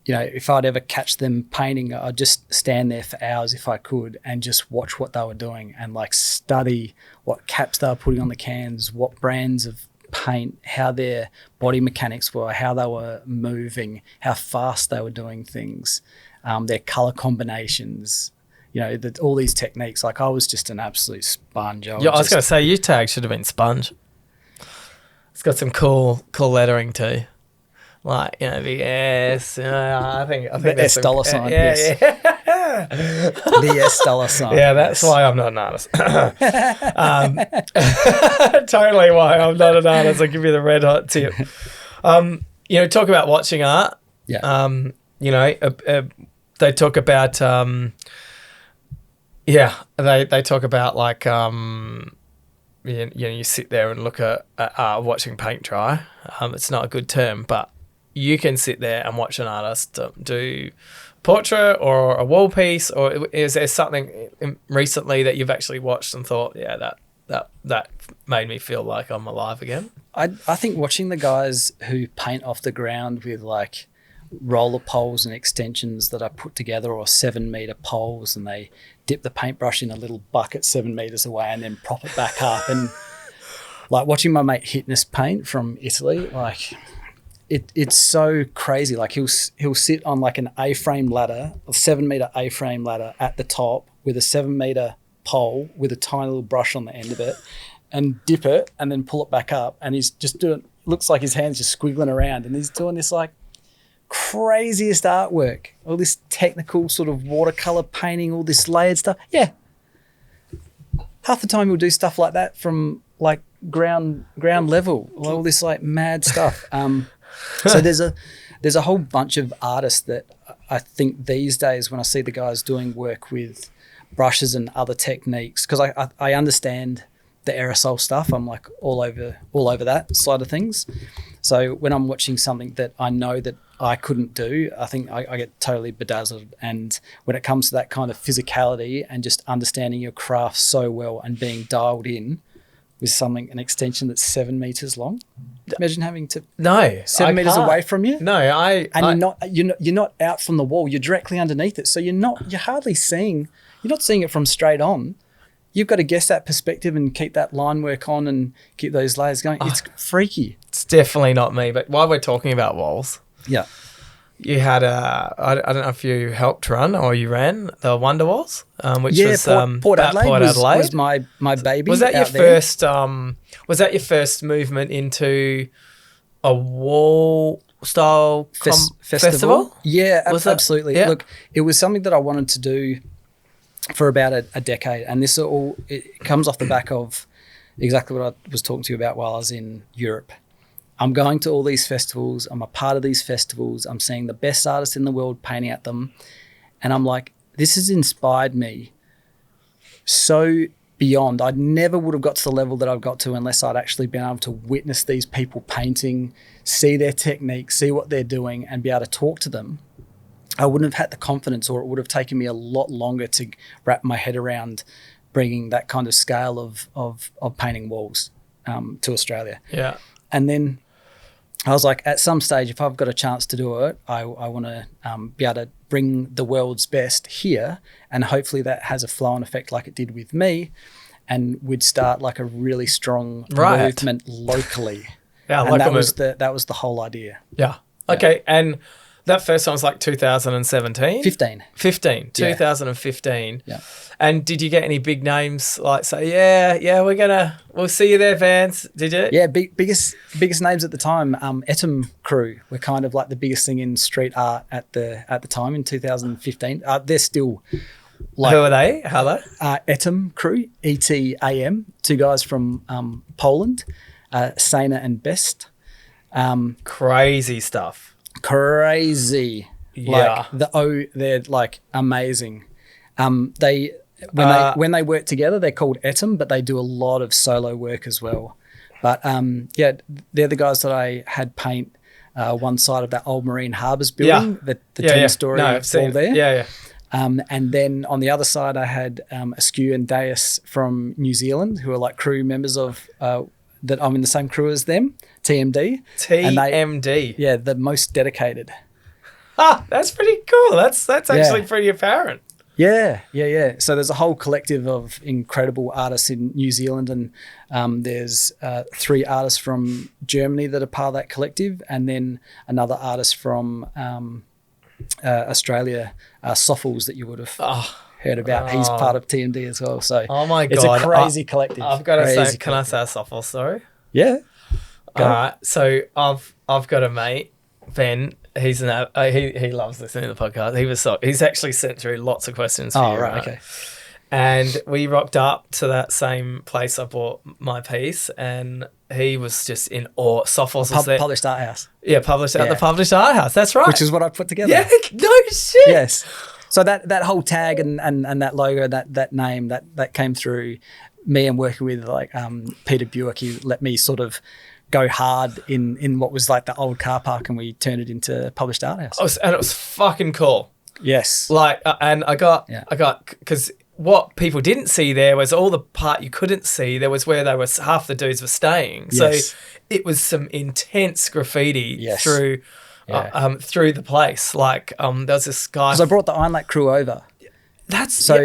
if I'd ever catch them painting, I'd just stand there for hours if I could and just watch what they were doing and like study what caps they were putting on the cans, what brands of paint, how their body mechanics were, how they were moving, how fast they were doing things, their color combinations, all these techniques. Like I was just an absolute sponge. I was going to say your tag should have been Sponge. It's got some cool lettering too. Like, the S, I think the S dollar sign. Yes. Yeah. The S dollar sign. Yeah, that's why I'm not an artist. Totally why I'm not an artist. I'll give you the red hot tip. Talk about watching art. Yeah. They talk about, they talk about like, you sit there and look at watching paint dry. It's not a good term, but you can sit there and watch an artist do portrait or a wall piece, or is there something recently that you've actually watched and thought, that made me feel like I'm alive again? I think watching the guys who paint off the ground with like roller poles and extensions that are put together, or 7-meter poles, and they dip the paintbrush in a little bucket 7 meters away and then prop it back up, and like watching my mate Hitness paint from Italy, like it's so crazy. Like he'll sit on like an A-frame ladder, a 7-meter A-frame ladder at the top with a 7-meter pole with a tiny little brush on the end of it, and dip it and then pull it back up, and he's just doing, looks like his hands just squiggling around, and he's doing this like craziest artwork, all this technical sort of watercolor painting, all this layered stuff. Yeah, half the time he'll do stuff like that from like ground level, all this like mad stuff. So there's a whole bunch of artists that I think these days, when I see the guys doing work with brushes and other techniques, because I understand the aerosol stuff, I'm like all over that side of things. So when I'm watching something that I know that I couldn't do, I think I get totally bedazzled. And when it comes to that kind of physicality and just understanding your craft so well and being dialed in with an extension that's 7 meters long. Imagine having to 7 meters away from you. No, you're not out from the wall. You're directly underneath it, so you're hardly seeing. You're not seeing it from straight on. You've got to guess that perspective and keep that line work on and keep those layers going. It's freaky. It's definitely not me. But while we're talking about walls, yeah, you had I don't know if you helped run or you ran the Wonder Walls, which was Port Adelaide was my baby. Was that your first? Was that your first movement into a wall style festival? Yeah, absolutely. Yeah. Look, it was something that I wanted to do for about a decade, and it comes off the back of exactly what I was talking to you about while I was in Europe. I'm going to all these festivals. I'm a part of these festivals. I'm seeing the best artists in the world painting at them. And I'm like, this has inspired me so beyond. I never would have got to the level that I've got to unless I'd actually been able to witness these people painting, see their technique, see what they're doing, and be able to talk to them. I wouldn't have had the confidence, or it would have taken me a lot longer to wrap my head around bringing that kind of scale of painting walls to Australia. Yeah. And then I was like, at some stage, if I've got a chance to do it, I want to be able to bring the world's best here, and hopefully that has a flow-on effect like it did with me, and we'd start like a really strong movement locally. Yeah, and that was the whole idea. Yeah. Okay, and that first one was like 2017? 15. 2015. Yeah. And did you get any big names like say, we'll see you there, Vans? Did you? Yeah, biggest names at the time. Etum crew were kind of like the biggest thing in street art at the time in 2015. They're still like. Who are they? How are they? Etum crew, ETAM, 2 guys from Poland. Saner and Best. Crazy stuff. Crazy. Yeah. They're like amazing. When they work together, they're called Etum, but they do a lot of solo work as well. But they're the guys that I had paint one side of that old Marine Harbours building, the 10-story wall there. Yeah. And then on the other side, I had Askew and Deus from New Zealand, who are like crew members of that I'm in the same crew as them, TMD. TMD. The most dedicated. That's pretty cool. That's actually pretty apparent. Yeah. So there's a whole collective of incredible artists in New Zealand, and there's 3 artists from Germany that are part of that collective, and then another artist from Australia, Soffles, that you would have heard about. He's part of TMD as well. So oh my God. It's a crazy collective. I've got to say, can I say a Soffles story? Yeah. All right. So I've got a mate, Ben. He's he loves listening to the podcast. He's actually sent through lots of questions for you. Right? Okay. And we rocked up to that same place I bought my piece, and he was just in awe. Soffles was there. Published Art House. Yeah, published at the Published Art House. That's right. Which is what I put together. Yeah, no shit. Yes. So that whole tag and that logo, that name, that came through me and working with like Peter Buick. He let me sort of go hard in what was like the old car park, and we turned it into Published Art House. And it was fucking cool. Yes. Like, and I got, because what people didn't see there was all the part you couldn't see. There was where half the dudes were staying. Yes. So it was some intense graffiti through the place. Like, there was this guy. Because I brought the Iron Lac crew over. That show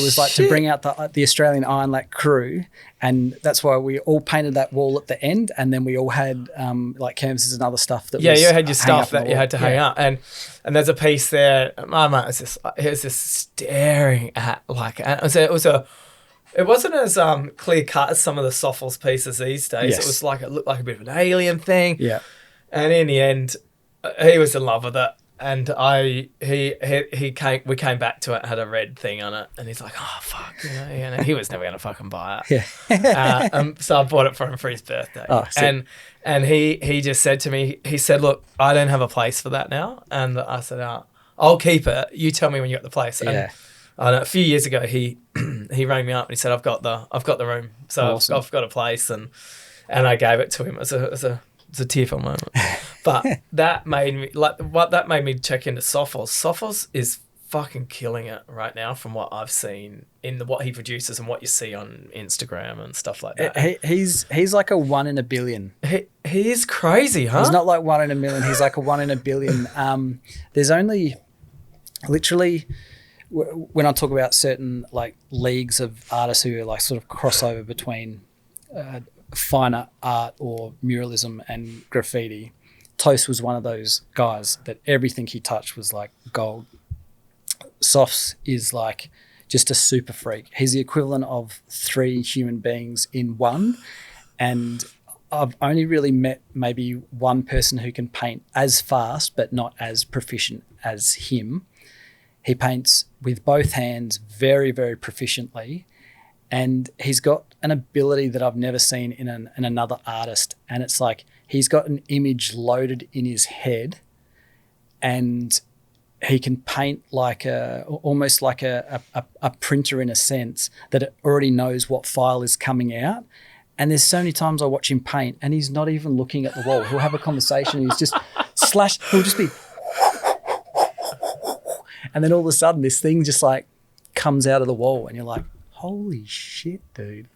was like to bring out the Australian Iron Lac crew, and that's why we all painted that wall at the end, and then we all had like canvases and other stuff that you had your stuff that you had to hang up, and there's a piece there. My mate was just staring at it wasn't as clear cut as some of the Soffles pieces these days. Yes. It was like it looked like a bit of an alien thing. Yeah, and in the end, he was in love with it. And we came back to it, had a red thing on it, and he's like, oh fuck, he was never gonna fucking buy it. Yeah. So I bought it for him for his birthday. Oh, and he just said to me, he said, look, I don't have a place for that now, and I said, I'll keep it. You tell me when you got the place. And a few years ago, he rang me up and he said, I've got the room, so awesome. I've got a place, and I gave it to him as a tearful moment. But that made me check into Soffles. Soffles is fucking killing it right now from what I've seen in what he produces and what you see on Instagram and stuff like that. He's like a 1 in a billion. He is crazy, huh? He's not like 1 in a million. He's like a 1 in a billion. There's only literally, when I talk about certain like leagues of artists who are like sort of crossover between finer art or muralism and graffiti, Toast was one of those guys that everything he touched was like gold. Softs is like just a super freak. He's the equivalent of 3 human beings in one, and I've only really met maybe one person who can paint as fast but not as proficient as him. He paints with both hands very, very proficiently, and he's got an ability that I've never seen in another artist. And it's like he's got an image loaded in his head, and he can paint like almost like a printer in a sense, that it already knows what file is coming out. And there's so many times I watch him paint and he's not even looking at the wall. He'll have a conversation and he's just he'll just be, and then all of a sudden this thing just like comes out of the wall and you're like, holy shit, dude.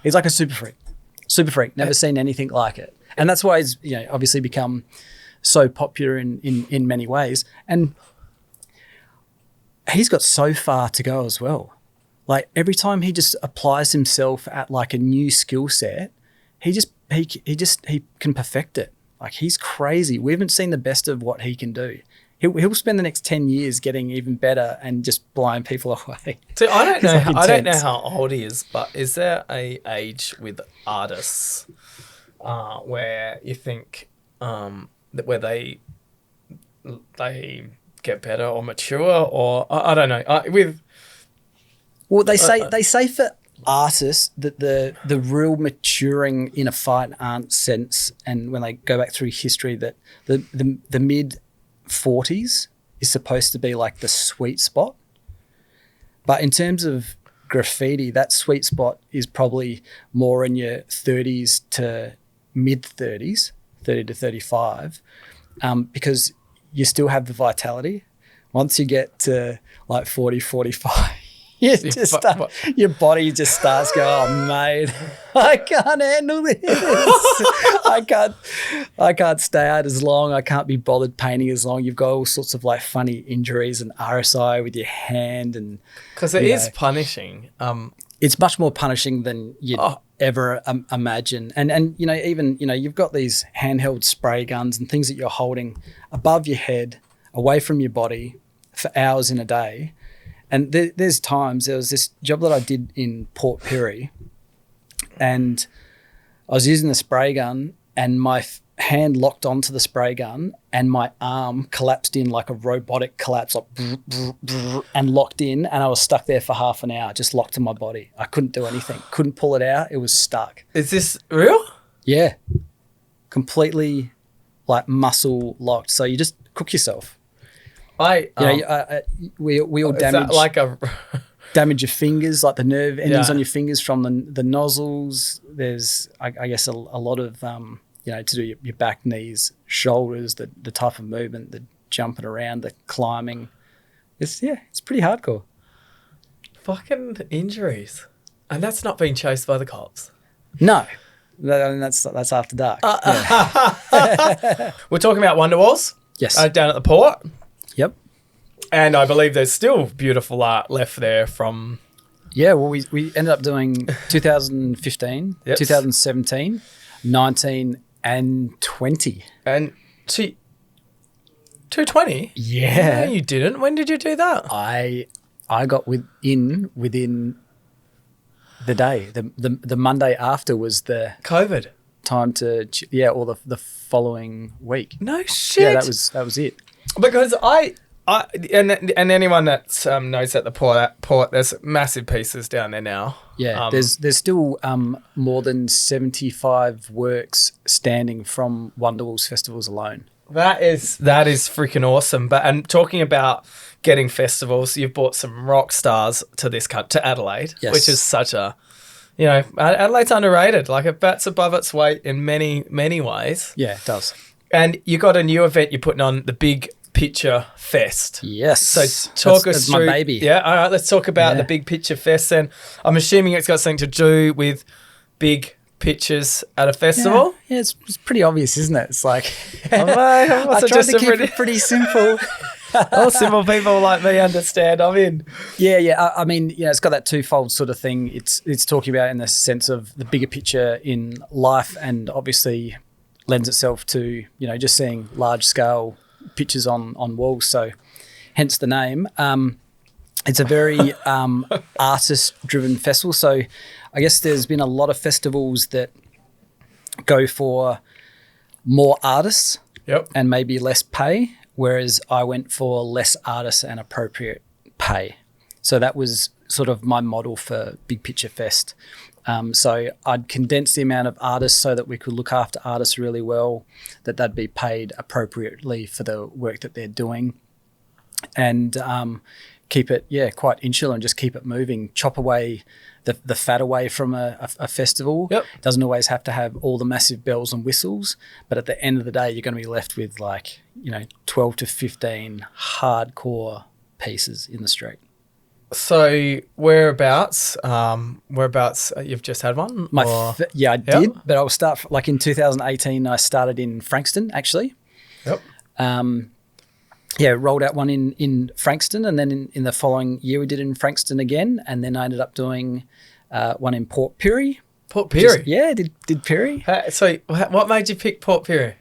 He's like a super freak. Never seen anything like it. And that's why he's, obviously become so popular in many ways. And he's got so far to go as well. Like every time he just applies himself at like a new skill set, he can perfect it. Like he's crazy. We haven't seen the best of what he can do. He'll spend the next 10 years getting even better and just blowing people away. So I don't know how old he is, but is there a age with artists where you think that where they get better or mature, or I don't know, they say for artists that the real maturing in a fine art sense, and when they go back through history, that the mid 40s is supposed to be like the sweet spot. But in terms of graffiti, that sweet spot is probably more in your 30s to mid 30s, 30 to 35, because you still have the vitality. Once you get to like 40, 45, your body just starts going, oh, mate, I can't handle this. I can't stay out as long. I can't be bothered painting as long. You've got all sorts of like funny injuries and RSI with your hand. And because it is punishing. It's much more punishing than you'd ever imagine. And even, you've got these handheld spray guns and things that you're holding above your head, away from your body for hours in a day. And there's times, there was this job that I did in Port Pirie, and I was using the spray gun, and my hand locked onto the spray gun, and my arm collapsed in like a robotic collapse, like and locked in, and I was stuck there for half an hour, just locked to my body. I couldn't do anything, couldn't pull it out. It was stuck. Is this real? Yeah, completely like muscle locked. So you just cook yourself. We all damage your fingers, like the nerve endings on your fingers from the nozzles. There's, I guess, a lot of, to do your back, knees, shoulders, the type of movement, the jumping around, the climbing. It's pretty hardcore. Fucking injuries. And that's not being chased by the cops. No. That's after dark. We're talking about Wonderwalls. Yes. Down at the port. Yep. And I believe there's still beautiful art left there from... Yeah, well, we ended up doing 2015, yes. 2017, 19 and 20. And 220? Yeah. No, you didn't. When did you do that? I got within the day. The Monday after was the... COVID. Time to... or the following week. No shit. Yeah, that was it. Because and anyone that knows at the port, there's massive pieces down there now. Yeah, there's still more than 75 works standing from Wonderwalls festivals alone. That is freaking awesome. And talking about getting festivals, you've brought some rock stars to Adelaide, yes. Which is such a, Adelaide's underrated. Like it bats above its weight in many, many ways. Yeah, it does. And you got a new event you're putting on, the Big Picture Fest. Yes. So talk us through. My baby. Yeah. All right. Let's talk about the Big Picture Fest. And I'm assuming it's got something to do with big pictures at a festival. Yeah, it's pretty obvious, isn't it? It's like I tried to keep it pretty simple. All simple people like me understand. I'm in. Yeah. I mean, it's got that twofold sort of thing. It's talking about in the sense of the bigger picture in life, and obviously lends itself to just seeing large scale pictures on walls, so hence the name. It's a very artist driven festival, so I guess there's been a lot of festivals that go for more artists and maybe less pay, whereas I went for less artists and appropriate pay. So that was sort of my model for Big Picture Fest. So I'd condense the amount of artists so that we could look after artists really well, that they'd be paid appropriately for the work that they're doing, and keep it, quite insular and just keep it moving, chop away the fat away from a festival. Yep. It doesn't always have to have all the massive bells and whistles, but at the end of the day, you're going to be left with 12 to 15 hardcore pieces in the street. So whereabouts? You've just had one? I did, but I'll start in 2018. I started in Frankston, actually. Yep. Rolled out one in Frankston, and then in the following year we did in Frankston again, and then I ended up doing one in Port Pirie. Port Pirie? Did Pirie. So what made you pick Port Pirie?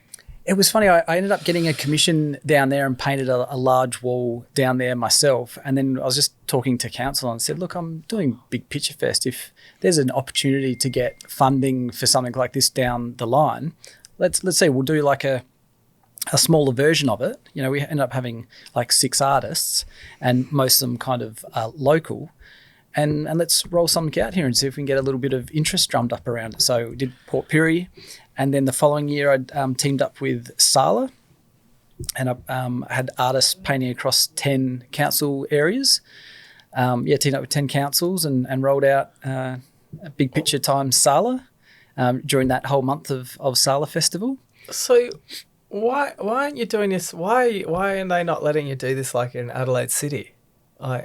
It was funny. I ended up getting a commission down there and painted a large wall down there myself. And then I was just talking to council and said, look, I'm doing Big Picture Fest. If there's an opportunity to get funding for something like this down the line, let's say we'll do like a smaller version of it. We ended up having 6 artists, and most of them kind of local. and let's roll something out here and see if we can get a little bit of interest drummed up around it. So we did Port Pirie, and then the following year I teamed up with Sala, and I had artists painting across 10 council areas. Teamed up with 10 councils and rolled out a big picture times Sala during that whole month of Sala Festival. So why aren't you doing this? Why are they not letting you do this like in Adelaide City? You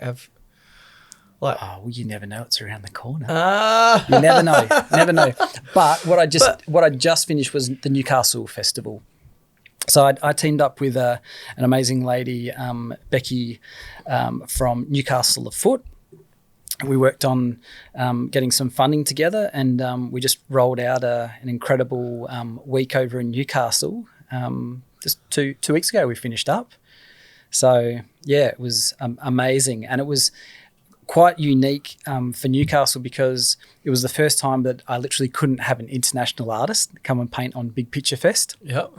never know. It's around the corner. Ah. You never know. But what I just finished was the Newcastle Festival. So I teamed up with an amazing lady, Becky, from Newcastle Afoot. We worked on getting some funding together, and we just rolled out an incredible week over in Newcastle. Just two weeks ago, we finished up. So yeah, it was amazing, and it was quite unique for Newcastle because it was the first time that I literally couldn't have an international artist come and paint on Big Picture Fest. Yep.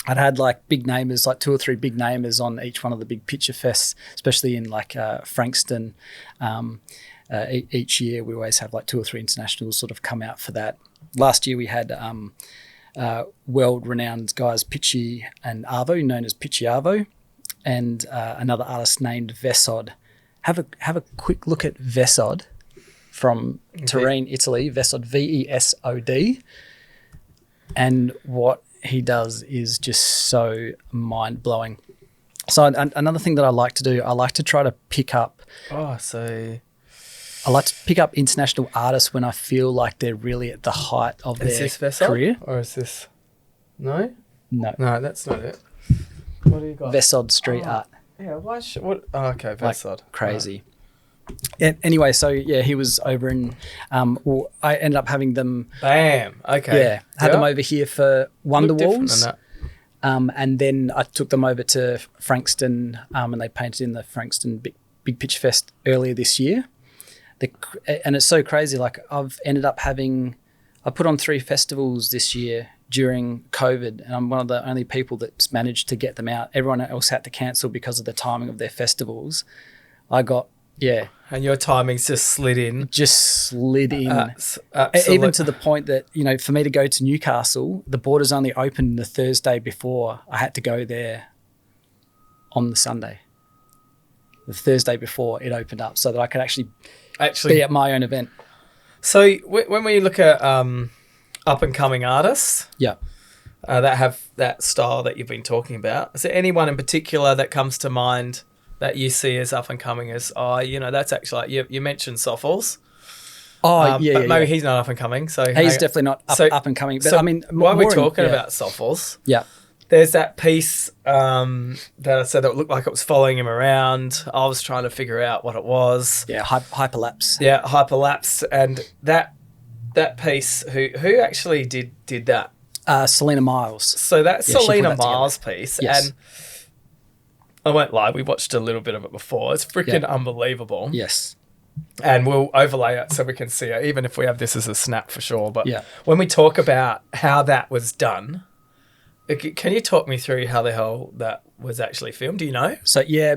I'd had like big namers, like 2 or 3 big namers on each one of the Big Picture Fests, especially in like Frankston. Each year we always have like 2 or 3 internationals sort of come out for that. Last year we had world-renowned guys Pitchy and Arvo, known as Pitchy Arvo, and another artist named Vesod. Have a quick look at Vesod from Turin, Italy. Vesod, Vesod, and what he does is just so mind-blowing. So another thing that I like to do, I like to try to pick up. I like to pick up international artists when I feel like they're really at the height of their career. Or is this? No, that's not it. What do you got? Vesod Street Art. Yeah, what? Oh, okay, Vesod. Like crazy. Right. Anyway, so yeah, he was over in. I ended up having them. Bam. Okay. Yeah, had them over here for Wonder Walls. And then I took them over to Frankston, and they painted in the Frankston Big Pitch Fest earlier this year. And it's so crazy. Like I put on 3 festivals this year during COVID, and I'm one of the only people that's managed to get them out. Everyone else had to cancel because of the timing of their festivals. And your timings just slid in. Even to the point that, for me to go to Newcastle, the borders only opened the Thursday before. I had to go there on the Sunday. The Thursday before it opened up, so that I could actually be at my own event. So when we look at up and coming artists, that have that style that you've been talking about, is there anyone in particular that comes to mind that you see as up and coming? As that's actually like you mentioned Soffles. But maybe he's not up and coming. So he's definitely not up and coming. But I mean, while we're talking about Soffles, there's that piece that I said that looked like it was following him around. I was trying to figure out what it was. Yeah, hyperlapse. Yeah, hyperlapse, and that piece. Who actually did that? Selena Miles. So that's Selena Miles' piece, yes. And I won't lie, we watched a little bit of it before. It's freaking unbelievable. Yes. And we'll overlay it so we can see it, even if we have this as a snap for sure. But yeah. When we talk about how that was done, can you talk me through how the hell that was actually filmed? Do you know? So, yeah,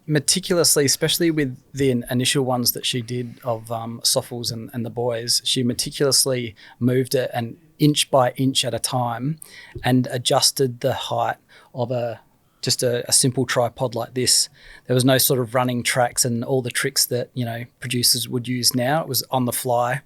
meticulously, especially with the initial ones that she did of Soffles and the boys, she meticulously moved it an inch by inch at a time and adjusted the height of just a simple tripod like this. There was no sort of running tracks and all the tricks that, producers would use now. It was on the fly.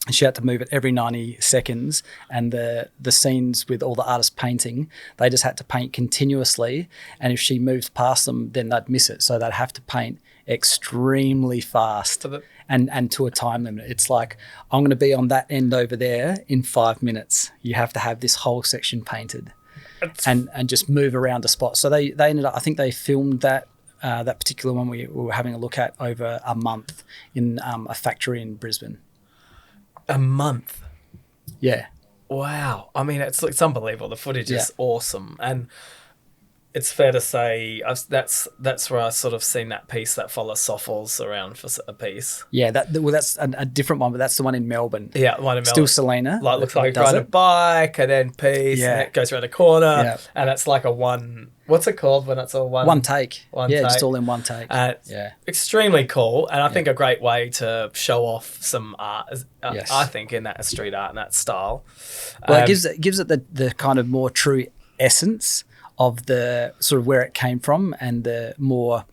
She had to move it every 90 seconds, and the scenes with all the artists painting, they just had to paint continuously, and if she moved past them, then they'd miss it. So they'd have to paint extremely fast and to a time limit. It's like, I'm going to be on that end over there in 5 minutes. You have to have this whole section painted and just move around a spot. So they ended up, I think they filmed that particular one we were having a look at over a month in a factory in Brisbane. A month? Yeah. Wow. I mean, it's unbelievable. The footage is awesome. And it's fair to say that's where I sort of seen that piece that follows Soffels around for a piece. Yeah, that's a different one, but that's the one in Melbourne. Yeah, one in Melbourne. Still Selena. Like looks like he's riding a bike and then piece and it goes around a corner and it's like a one. What's it called when it's all one? One take. One take. Just all in one take. Extremely cool, and I think a great way to show off some art. I think in that street art and that style. Well, it gives it the kind of more true essence of the sort of where it came from and the more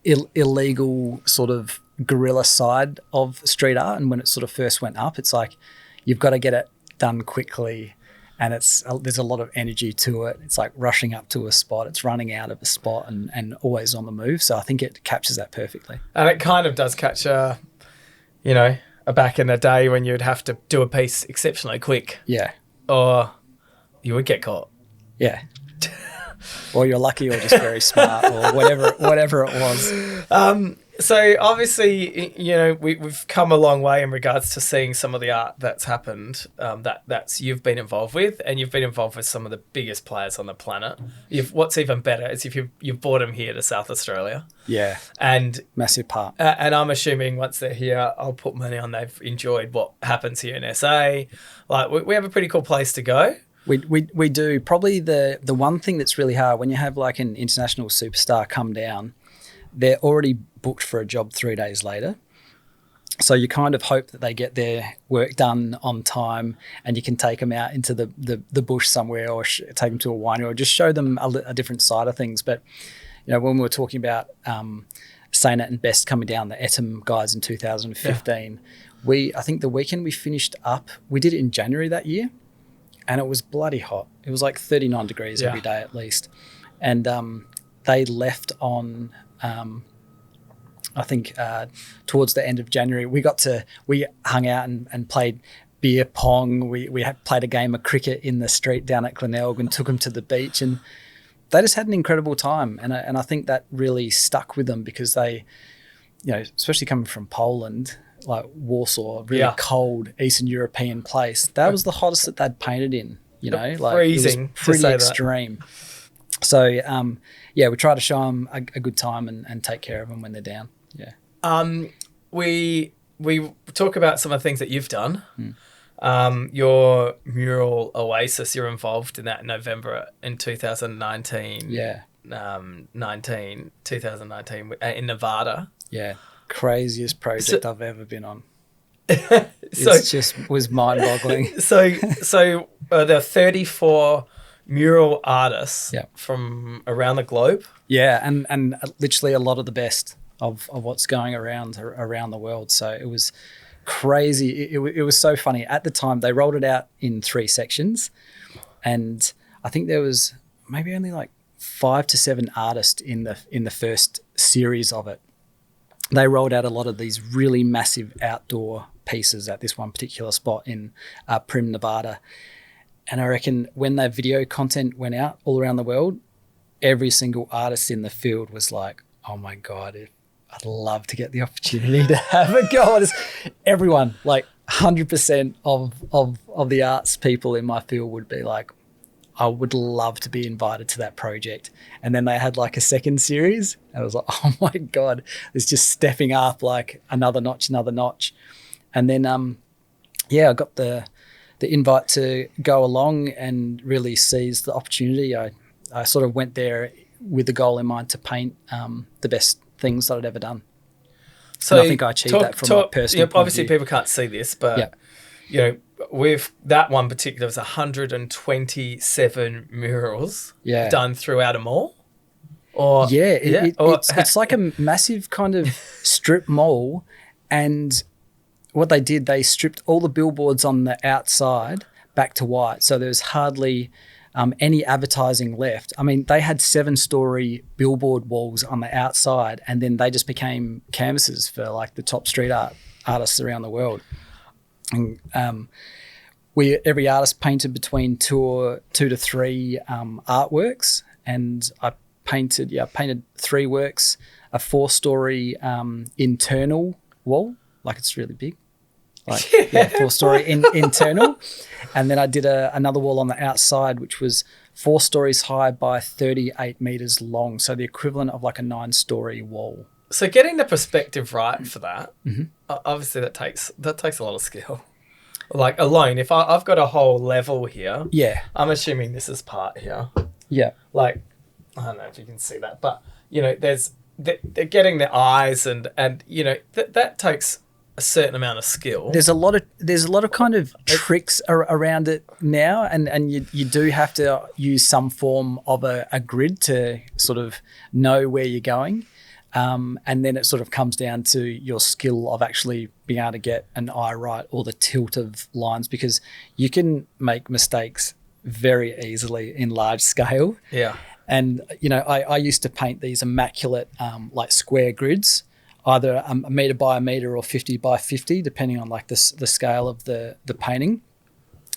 illegal sort of guerrilla side of street art. And when it sort of first went up, it's like you've got to get it done quickly, and there's a lot of energy to it. It's like rushing up to a spot, it's running out of a spot, and always on the move. So I think it captures that perfectly. And it kind of does catch a back in the day when you'd have to do a piece exceptionally quick. Yeah. Or you would get caught. Yeah. Or you're lucky or just very smart or whatever it was. So obviously, we've come a long way in regards to seeing some of the art that's happened that's you've been involved with, and you've been involved with some of the biggest players on the planet. What's even better is if you've brought them here to South Australia. Yeah. And massive part. And I'm assuming once they're here, I'll put money on they've enjoyed what happens here in SA. Like we have a pretty cool place to go. We do. Probably the one thing that's really hard when you have like an international superstar come down, they're already booked for a job 3 days later. So you kind of hope that they get their work done on time and you can take them out into the bush somewhere or take them to a winery or just show them a different side of things. But, when we were talking about Sainat and Best coming down, the Etam guys in 2015, I think the weekend we finished up, we did it in January that year. And it was bloody hot. It was like 39 degrees every day at least. And they left on, I think, towards the end of January. We hung out and played beer pong. We played a game of cricket in the street down at Glenelg and took them to the beach. And they just had an incredible time. And I think that really stuck with them because they, especially coming from Poland, like Warsaw, really cold Eastern European place. That was the hottest that they'd painted in, like freezing, it was pretty extreme. So, we try to show them a good time and take care of them when they're down. Yeah. We talk about some of the things that you've done. Your mural Oasis, you're involved in that in November in 2019. Yeah. 2019 in Nevada. Yeah. Craziest project I've ever been on. It just was mind-boggling. So there are 34 mural artists from around the globe. Yeah, and literally a lot of the best of what's going around the world. So it was crazy. It was so funny. At the time, they rolled it out in 3 sections, and I think there was maybe only like 5 to 7 artists in the first series of it. They rolled out a lot of these really massive outdoor pieces at this one particular spot in Prim, Nevada. And I reckon when that video content went out all around the world, every single artist in the field was like, oh my God, I'd love to get the opportunity to have a go at this. Everyone, like 100% of the arts people in my field would be like, I would love to be invited to that project. And then they had like a second series. And I was like, oh my God, it's just stepping up like another notch. And then, I got the invite to go along and really seize the opportunity. I sort of went there with the goal in mind to paint the best things that I'd ever done. So and I think I achieved that from my personal point obviously of view. People can't see this, but with that one particular, was 127 murals done throughout a mall. It's like a massive kind of strip mall, and what they did, they stripped all the billboards on the outside back to white, so there was hardly any advertising left. I mean, they had 7-story billboard walls on the outside, and then they just became canvases for like the top street artists around the world. And every artist painted between 2 to 3 artworks, and I painted 3 works, a 4-story internal wall, like it's really big, like 4-story internal, and then I did another wall on the outside, which was 4 stories high by 38 meters long. So the equivalent of like a 9-story wall. So getting the perspective right for that, obviously that takes a lot of skill. Like alone, if I've got a whole level here, Yeah. I'm assuming this is part here. Yeah. Like, I don't know if you can see that, but they're getting the eyes and that takes a certain amount of skill. There's a lot of kind of tricks around it now, and you do have to use some form of a grid to sort of know where you're going. And then it sort of comes down to your skill of actually being able to get an eye right or the tilt of lines, because you can make mistakes very easily in large scale. Yeah. And, I used to paint these immaculate like square grids, either a metre by a metre or 50 by 50, depending on like the scale of the painting.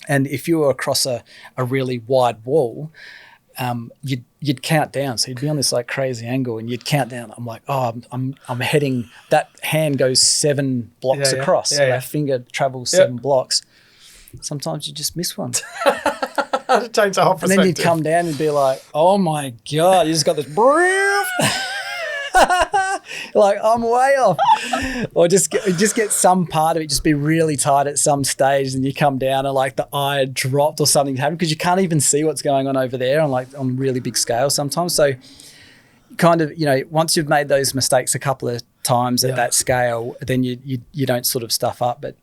And if you were across a really wide wall, you'd count down. So you'd be on this like crazy angle and you'd count down. I'm like, oh, I'm heading, that hand goes 7 blocks across. So that finger travels 7 blocks. Sometimes you just miss one. To change the whole perspective. And then you'd come down and be like, oh my God, you just got this like, I'm way off. Or just get some part of it, just be really tight at some stage, and you come down and like the eye dropped or something happened, because you can't even see what's going on over there on really big scale sometimes. So kind of, once you've made those mistakes a couple of times at that scale, then you don't sort of stuff up. But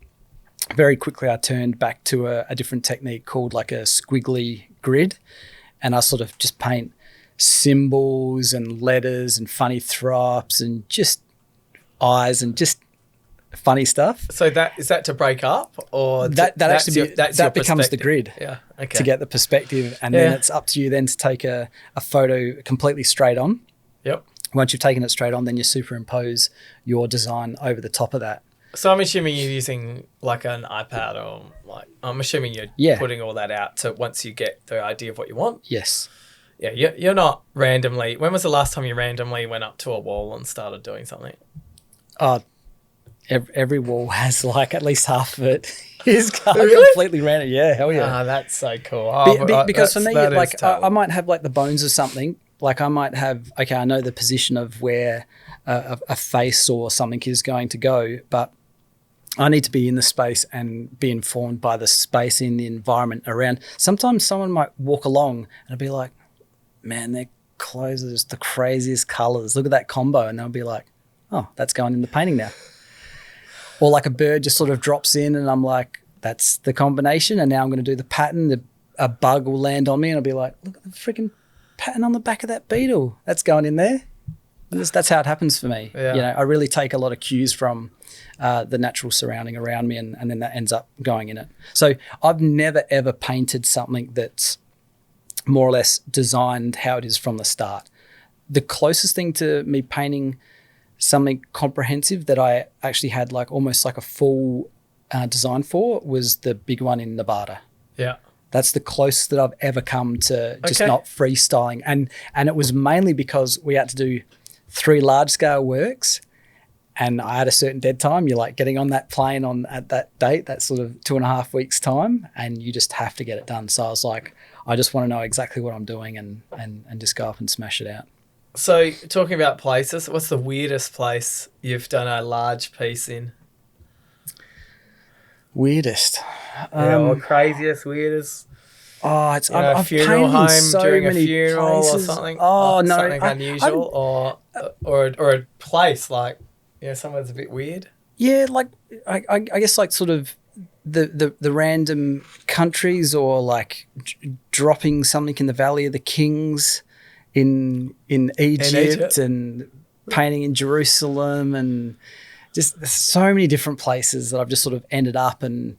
very quickly I turned back to a different technique called like a squiggly grid, and I sort of just paint symbols and letters and funny throw-ups and just eyes and just funny stuff. So is that to break up, or that becomes the grid? Yeah, okay. To get the perspective, and then it's up to you then to take a photo completely straight on. Yep. Once you've taken it straight on, then you superimpose your design over the top of that. So I'm assuming you're using like an iPad, or like I'm assuming you're putting all that out to once you get the idea of what you want. Yes. Yeah, you're not randomly. When was the last time you randomly went up to a wall and started doing something? Every wall has like at least half of it is completely random. Yeah, hell yeah. That's so cool. Because for me, like I might have like the bones of something. Like I might have, I know the position of where a face or something is going to go, but I need to be in the space and be informed by the space in the environment around. Sometimes someone might walk along and be like, man, their clothes are just the craziest colours. Look at that combo. And they'll be like, oh, that's going in the painting now. Or like a bird just sort of drops in and I'm like, that's the combination. And now I'm going to do the pattern. A bug will land on me and I'll be like, look at the freaking pattern on the back of that beetle. That's going in there. And that's how it happens for me. Yeah. I really take a lot of cues from the natural surrounding around me, and then that ends up going in it. So I've never, ever painted something that's more or less designed how it is from the start. The closest thing to me painting something comprehensive that I actually had like almost like a full design for was the big one in Nevada. Yeah. That's the closest that I've ever come to just not freestyling. And it was mainly because we had to do 3 large-scale works, and I had a certain dead time. You're like getting on that plane at that date, that's sort of 2.5 weeks' time, and you just have to get it done. So I was like, I just want to know exactly what I'm doing and just go up and smash it out. So talking about places, what's the weirdest place you've done a large piece in? Weirdest? Or craziest, weirdest? Oh, it's a funeral home during a funeral places. Or something. Oh no, something unusual, or a place like somewhere that's a bit weird. Yeah, like I guess like sort of the random countries, or like dropping something in the Valley of the Kings in Egypt and painting in Jerusalem, and just there's so many different places that I've just sort of ended up and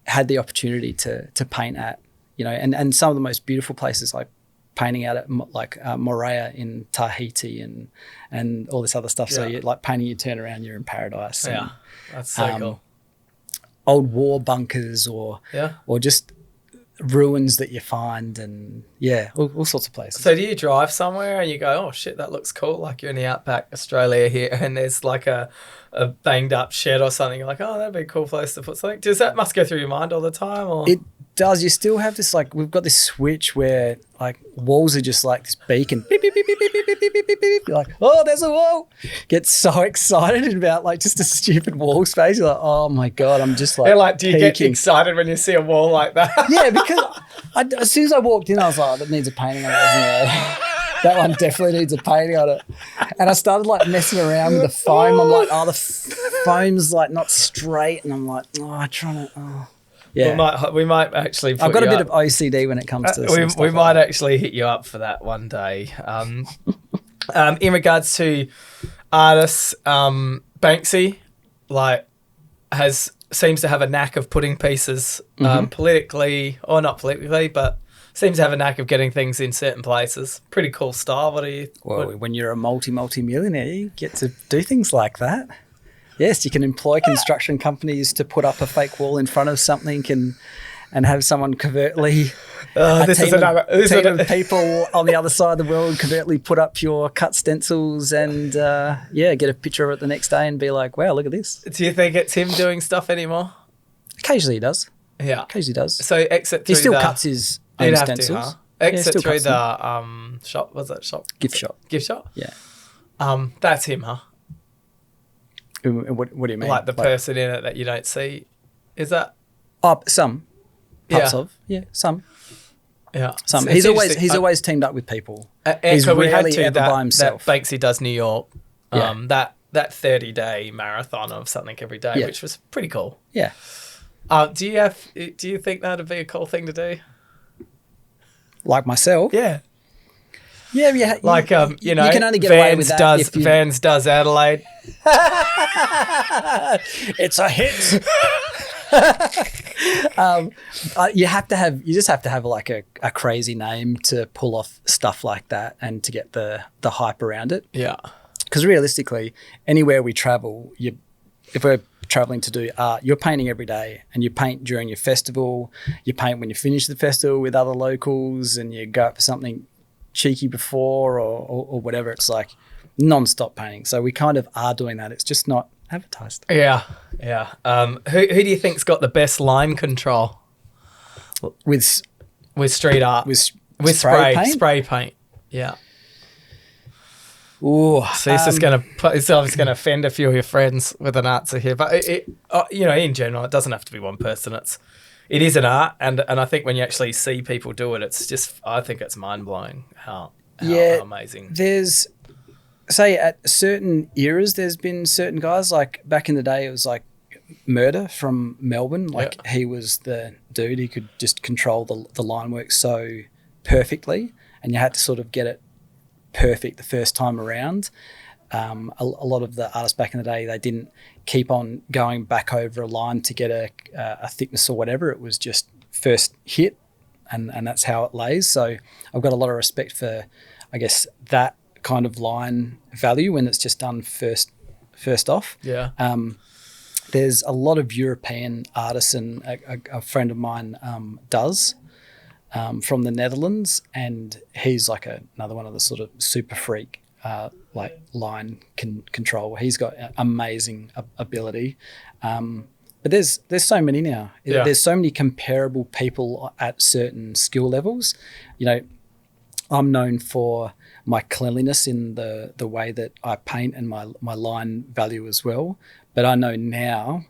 had the opportunity to paint at, and some of the most beautiful places, like painting out at like Moorea in Tahiti and all this other stuff. So you're like painting, you turn around, you're in paradise. Yeah, that's so cool. Old war bunkers or just ruins that you find, and all sorts of places. So do you drive somewhere and you go, oh shit, that looks cool, like you're in the outback Australia here, and there's like a banged up shed or something, you're like, oh, that'd be a cool place to put something? Must go through your mind all the time? Or it does. You still have this, like, we've got this switch where, like, walls are just like this beacon. Beep, beep, beep, beep, beep, beep, beep, beep, beep, beep. You're like, oh, there's a wall. Get so excited about, like, just a stupid wall space. You're like, oh, my God, I'm just, like, do you get excited when you see a wall like that? Yeah, because as soon as I walked in, I was like, oh, that needs a painting on it, doesn't it? That one definitely needs a painting on it. And I started, like, messing around with the foam. I'm like, oh, the foam's, like, not straight. And I'm like, oh, I'm trying to, oh. Yeah. We might actually put I've got a bit up. of OCD when it comes to we stuff might like actually hit you up for that one day. In regards to artists, Banksy, like, seems to have a knack of putting pieces politically, or not politically, but seems to have a knack of getting things in certain places. Pretty cool style. When you're a multi-millionaire, you get to do things like that. Yes, you can employ construction companies to put up a fake wall in front of something and have someone covertly, a team of people on the other side of the world covertly put up your cut stencils and, get a picture of it the next day and be like, wow, look at this. Do you think it's him doing stuff anymore? Occasionally he does. Yeah. Occasionally he does. So exit through he still cuts his own stencils. Exit through the shop, was it shop? Gift shop. Gift shop? Yeah. That's him, huh? What do you mean? Like the person in it that you don't see, is that? Some parts of some. Yeah, some. It's He's always teamed up with people. He's rarely ever by himself. That Banksy does New York. That 30-day marathon of something every day, which was pretty cool. Yeah. Do you think that'd be a cool thing to do? Like myself? Yeah. Yeah, like you can only get away with that. Vans does Adelaide. It's a hit. You just have to have like a crazy name to pull off stuff like that and to get the hype around it. Yeah. Because realistically, anywhere we travel, if we're traveling to do art, you're painting every day, and you paint during your festival. You paint when you finish the festival with other locals, and you go up for something cheeky before or whatever. It's like non-stop painting. So we kind of are doing that. It's just not advertised. Yeah. Who do you think's got the best line control with street art? With spray paint. Yeah. Ooh, so it's obviously gonna offend a few of your friends with an answer here, but in general, it doesn't have to be one person. It is an art, and I think when you actually see people do it, I think it's mind blowing how amazing. There's, say, at certain eras, there's been certain guys, like back in the day, it was like Murder from Melbourne. Like he was the dude. He could just control the line work so perfectly, and you had to sort of get it perfect the first time around. A lot of the artists back in the day, they didn't keep on going back over a line to get a thickness or whatever. It was just first hit, and that's how it lays. So I've got a lot of respect for, I guess, that kind of line value when it's just done first off. Yeah. There's a lot of European artists, and a friend of mine does. From the Netherlands, and he's like another one of the sort of super freak like line control. He's got amazing ability, but there's so many now. Yeah. There's so many comparable people at certain skill levels. I'm known for my cleanliness in the way that I paint and my line value as well. But I know now,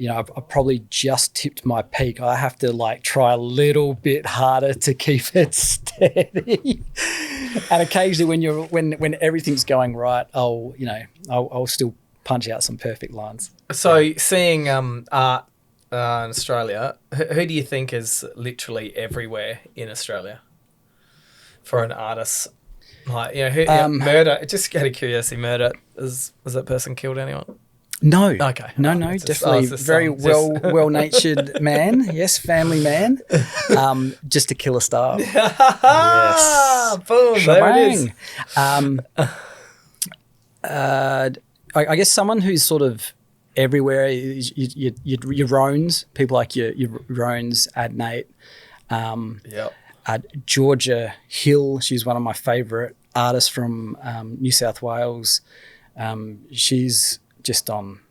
I've probably just tipped my peak. I have to try a little bit harder to keep it steady. And occasionally when everything's going right, I'll still punch out some perfect lines. So seeing art in Australia, who do you think is literally everywhere in Australia for an artist? Murder, just out of curiosity, Murder, was that person killed anyone? No. Okay. No, definitely very well-natured man. Yes, family man. Just a killer star. Yes. Boom, there it is. I guess someone who's sort of everywhere is your Rones, people like your Rones, Adnate. Georgia Hill, she's one of my favourite artists from New South Wales. She's just on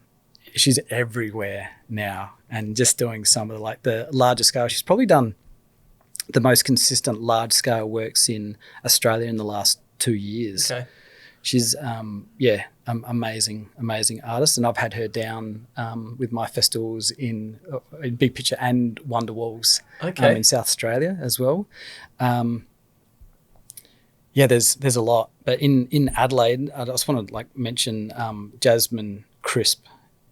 she's everywhere now, and just doing some of the larger scale. She's probably done the most consistent large scale works in Australia in the last 2 years. Okay. She's amazing artist, and I've had her down with my festivals in Big Picture and Wonder Walls in South Australia as well. There's a lot, but in Adelaide, I just want to mention Jasmine Crisp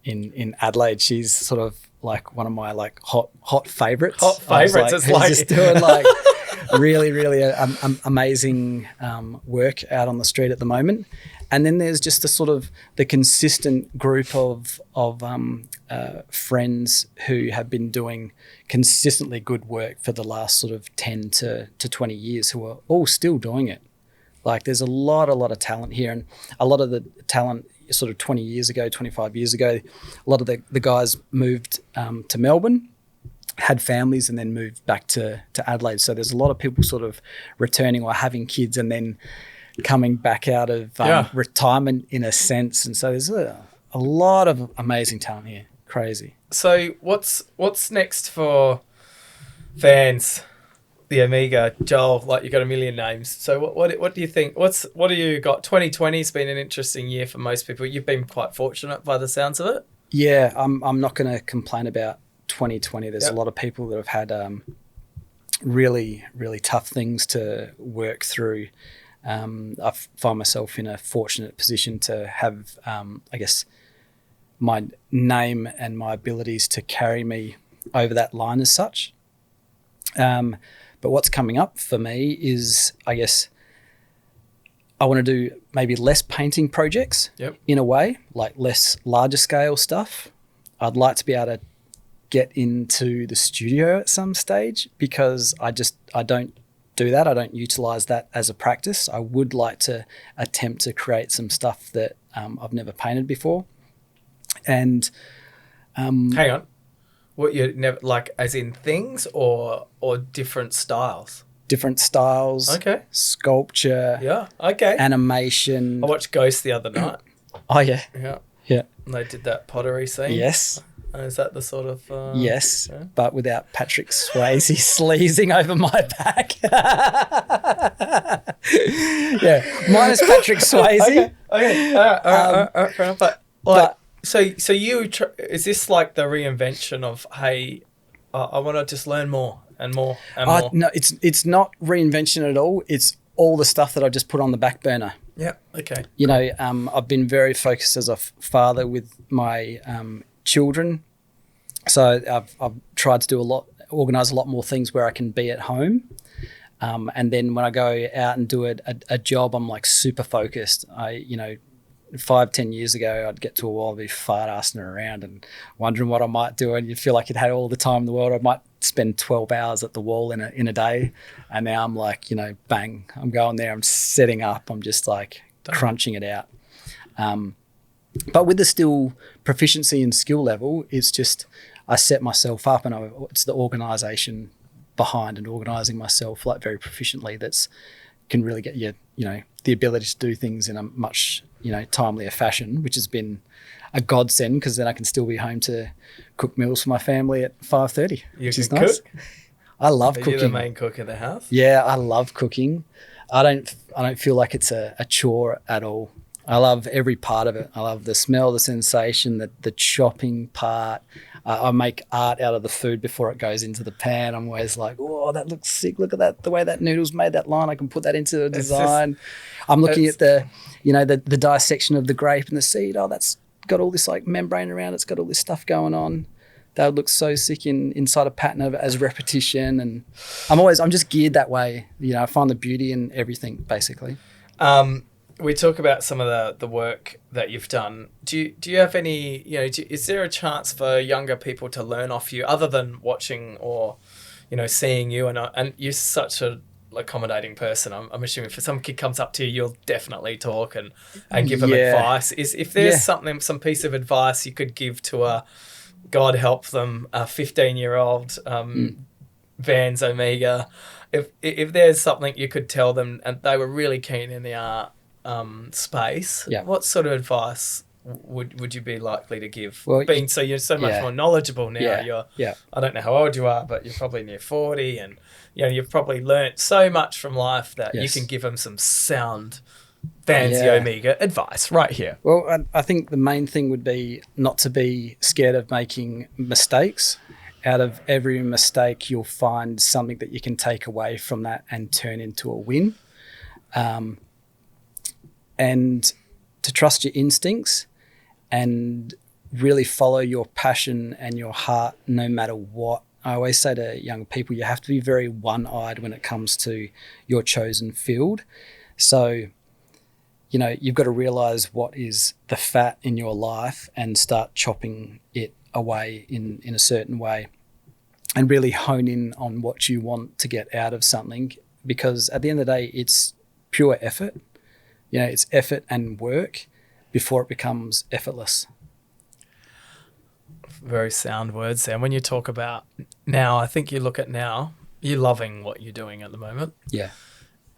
in Adelaide. She's sort of like one of my hot favorites. Hot favorites. It's just doing really amazing work out on the street at the moment. And then there's just the consistent group of friends who have been doing consistently good work for the last 10 to 20 years, who are all still doing it. There's a lot of talent here, and a lot of the talent 20 years ago, 25 years ago, a lot of the guys moved to Melbourne, had families, and then moved back to Adelaide. So there's a lot of people returning or having kids and then coming back out of retirement in a sense. And so there's a lot of amazing talent here. Crazy. So what's next for Vans, the Omega? Joel, you got a million names. So what do you think? What do you got? 2020's been an interesting year for most people. You've been quite fortunate by the sounds of it. Yeah, I'm not going to complain about 2020. There's a lot of people that have had really, really tough things to work through. I find myself in a fortunate position to have, my name and my abilities to carry me over that line as such. But what's coming up for me is, I want to do maybe less painting projects in a way, less larger scale stuff. I'd like to be able to get into the studio at some stage, because I don't do that. I don't utilize that as a practice. I would like to attempt to create some stuff that I've never painted before. And hang on, what you never as in things or different styles? Different styles. Okay. Sculpture. Yeah. Okay. Animation. I watched Ghost the other night. Oh yeah. Yeah. Yeah. And they did that pottery scene. Yes. Is that the sort of... yes, but without Patrick Swayze sleazing over my back. Yeah, minus Patrick Swayze. Okay. All right, fair enough. But so you... is this the reinvention of, hey, I want to just learn more and more and more? No, it's not reinvention at all. It's all the stuff that I just put on the back burner. Yeah, okay. I've been very focused as a father with my... children, so I've tried to organise a lot more things where I can be at home, and then when I go out and do a job, I'm super focused. 5-10 years ago, I'd get to a wall and be fart-assing around and wondering what I might do, and you feel like you'd had all the time in the world. I might spend 12 hours at the wall in a day, and now I'm bang, I'm going there, I'm setting up, I'm just crunching it out. But with the still proficiency and skill level, it's just I set myself up, and it's the organisation behind and organising myself very proficiently that's can really get you, the ability to do things in a much, timelier fashion, which has been a godsend, because then I can still be home to cook meals for my family at 5:30, which is nice. Cook? I love cooking. You're the main cook of the house? Yeah, I love cooking. I don't feel like it's a chore at all. I love every part of it. I love the smell, the sensation, the chopping part. I make art out of the food before it goes into the pan. I'm always oh, that looks sick. Look at that, the way that noodle's made that line. I can put that into a design. I'm looking at the dissection of the grape and the seed. Oh, that's got all this membrane around it. It's got all this stuff going on. That would look so sick inside a pattern of as repetition. And I'm just geared that way. I find the beauty in everything, basically. We talk about some of the work that you've done. Do you have any, is there a chance for younger people to learn off you other than watching or, seeing you? And you're such a accommodating person. I'm assuming if some kid comes up to you, you'll definitely talk and give them advice. If there's some piece of advice you could give to a, God help them, a 15-year-old Vans Omega, if there's something you could tell them and they were really keen in the art space, what sort of advice would you be likely to give? Well, So you're so much more knowledgeable now. I don't know how old you are, but you're probably near 40, and you've probably learnt so much from life that you can give them some sound Van's Omega advice right here. Well, I think the main thing would be not to be scared of making mistakes. Out of every mistake, you'll find something that you can take away from that and turn into a win. And to trust your instincts and really follow your passion and your heart no matter what. I always say to young people, you have to be very one-eyed when it comes to your chosen field. So, you've got to realize what is the fat in your life and start chopping it away in a certain way and really hone in on what you want to get out of something, because at the end of the day, it's pure effort. It's effort and work before it becomes effortless. Very sound words, Sam. When you talk about now, I think you look at now, you're loving what you're doing at the moment. Yeah.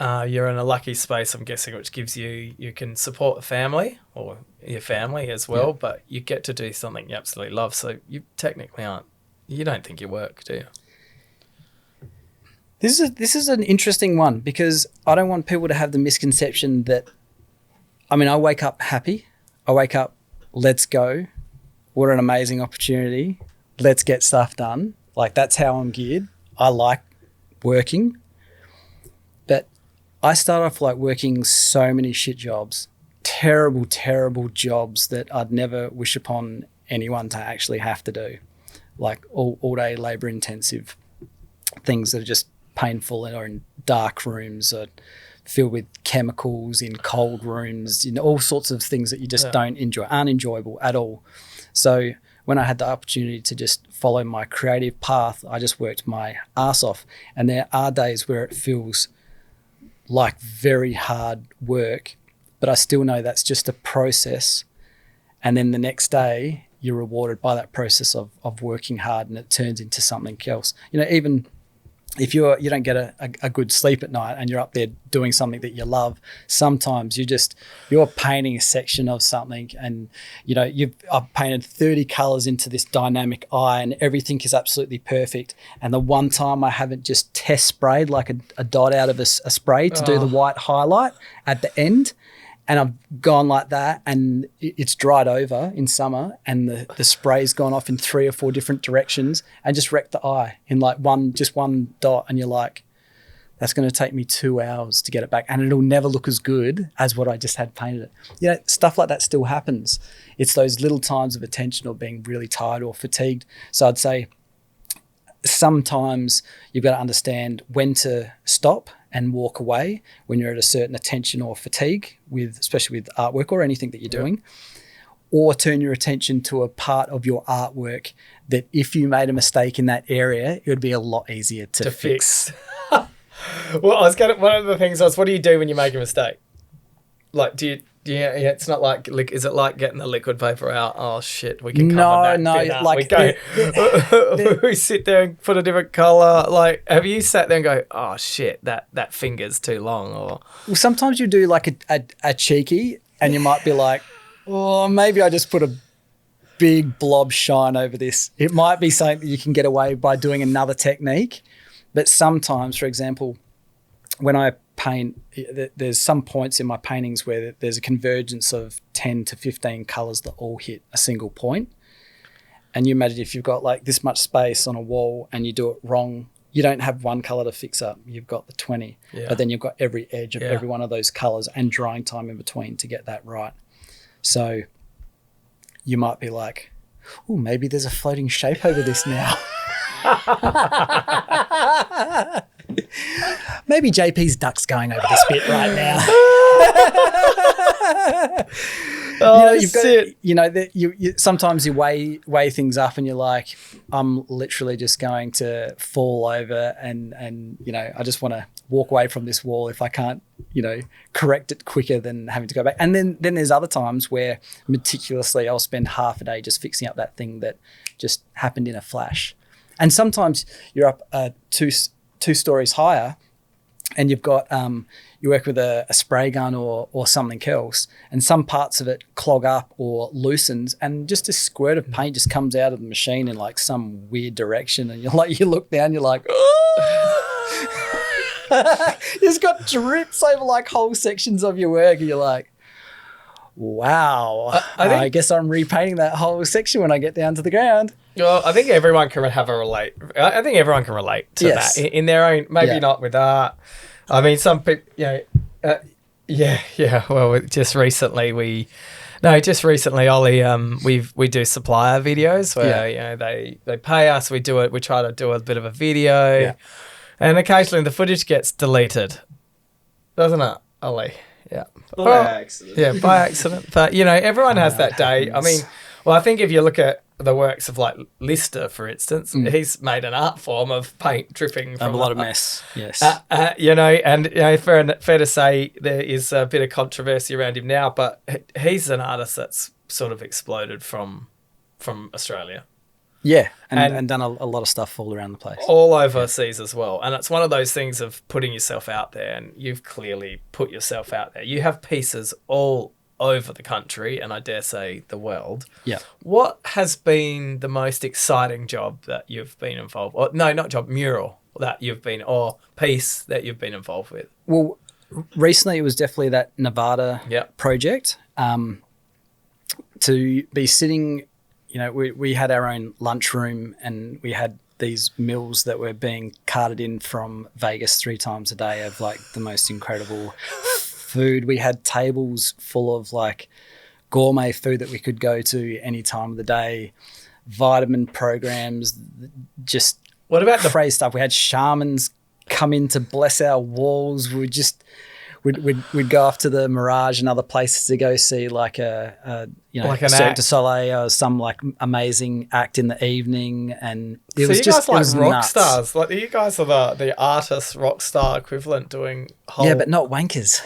You're in a lucky space, I'm guessing, which gives you can support a family or your family as well, but you get to do something you absolutely love. So you technically you don't think you work, do you? This is an interesting one, because I don't want people to have the misconception that, I wake up happy. I wake up, let's go. What an amazing opportunity. Let's get stuff done. Like, that's how I'm geared. I like working. But I start off like working so many shit jobs, terrible, terrible jobs that I'd never wish upon anyone to actually have to do. Like all day labor intensive things that are just painful and are in dark rooms, or filled with chemicals, in cold rooms, all sorts of things that you just don't enjoy, aren't enjoyable at all. So when I had the opportunity to just follow my creative path, I just worked my ass off. And there are days where it feels like very hard work, but I still know that's just a process. And then the next day you're rewarded by that process of working hard, and it turns into something else. Even if you don't get a good sleep at night and you're up there doing something that you love, sometimes you're painting a section of something, and I've painted 30 colors into this dynamic eye and everything is absolutely perfect. And the one time I haven't just test sprayed like a dot out of a spray to do the white highlight at the end, and I've gone like that, and it's dried over in summer, and the spray's gone off in 3 or 4 different directions and just wrecked the eye in like one dot. And you're like, that's going to take me 2 hours to get it back, and it'll never look as good as what I just had painted it. Stuff like that still happens. It's those little times of attention or being really tired or fatigued. So I'd say sometimes you've got to understand when to stop and walk away when you're at a certain attention or fatigue, especially with artwork or anything that you're doing, or turn your attention to a part of your artwork that if you made a mistake in that area, it would be a lot easier to fix. Well, one of the things was, what do you do when you make a mistake? Like, it's not like, is it like getting the liquid paper out? Oh shit, we can cover that. No, like we sit there and put a different color. Like, have you sat there and go, oh shit, that finger's too long? Or well, sometimes you do like a cheeky, and you might be like, oh, maybe I just put a big blob shine over this. It might be something that you can get away by doing another technique. But sometimes, for example, when I paint, there's some points in my paintings where there's a convergence of 10 to 15 colours that all hit a single point. And you imagine if you've got like this much space on a wall and you do it wrong, you don't have one colour to fix up. You've got the 20. But then you've got every edge of every one of those colours and drying time in between to get that right. So you might be like, oh, maybe there's a floating shape over this now. Maybe JP's duck's going over this bit right now. Sometimes you weigh things up and you're like, I'm literally just going to fall over and I just want to walk away from this wall if I can't, correct it quicker than having to go back. And then there's other times where meticulously I'll spend half a day just fixing up that thing that just happened in a flash. And sometimes you're up two stories higher and you've got you work with a spray gun or something else, and some parts of it clog up or loosens, and just a squirt of paint just comes out of the machine in like some weird direction, and you look down, you're like, it's got drips over like whole sections of your work, and you're like, wow, I guess I'm repainting that whole section when I get down to the ground. Well, I think everyone can relate. I think everyone can relate to that in their own, maybe not with art. I mean, some people, Well, just recently, Ollie, we do supplier videos where they pay us. We do it. We try to do a bit of a video, and occasionally the footage gets deleted, doesn't it, Ollie? Yeah. By accident. Yeah, by accident. But, everyone has that day. I mean, well, I think if you look at the works of like Lister, for instance, he's made an art form of paint dripping from a lot of mess. Yes. Fair to say there is a bit of controversy around him now, but he's an artist that's sort of exploded from Australia. Yeah, and done a lot of stuff all around the place. All overseas as well. And it's one of those things of putting yourself out there, and you've clearly put yourself out there. You have pieces all over the country, and I dare say the world. Yeah. What has been the most exciting job that you've been involved with? No, not job, mural that you've been, or piece that you've been involved with? Well, recently it was definitely that Nevada project. To be sitting, we had our own lunchroom, and we had these meals that were being carted in from Vegas 3 times a day of like the most incredible food. We had tables full of like gourmet food that we could go to any time of the day, vitamin programs, just what about the crazy stuff. We had shamans come in to bless our walls. We'd go off to the Mirage and other places to go see like a Cirque du Soleil or some like amazing act in the evening, and it was just like rock nuts. stars. Like you guys are the artist rock star equivalent doing whole. Yeah, but not wankers.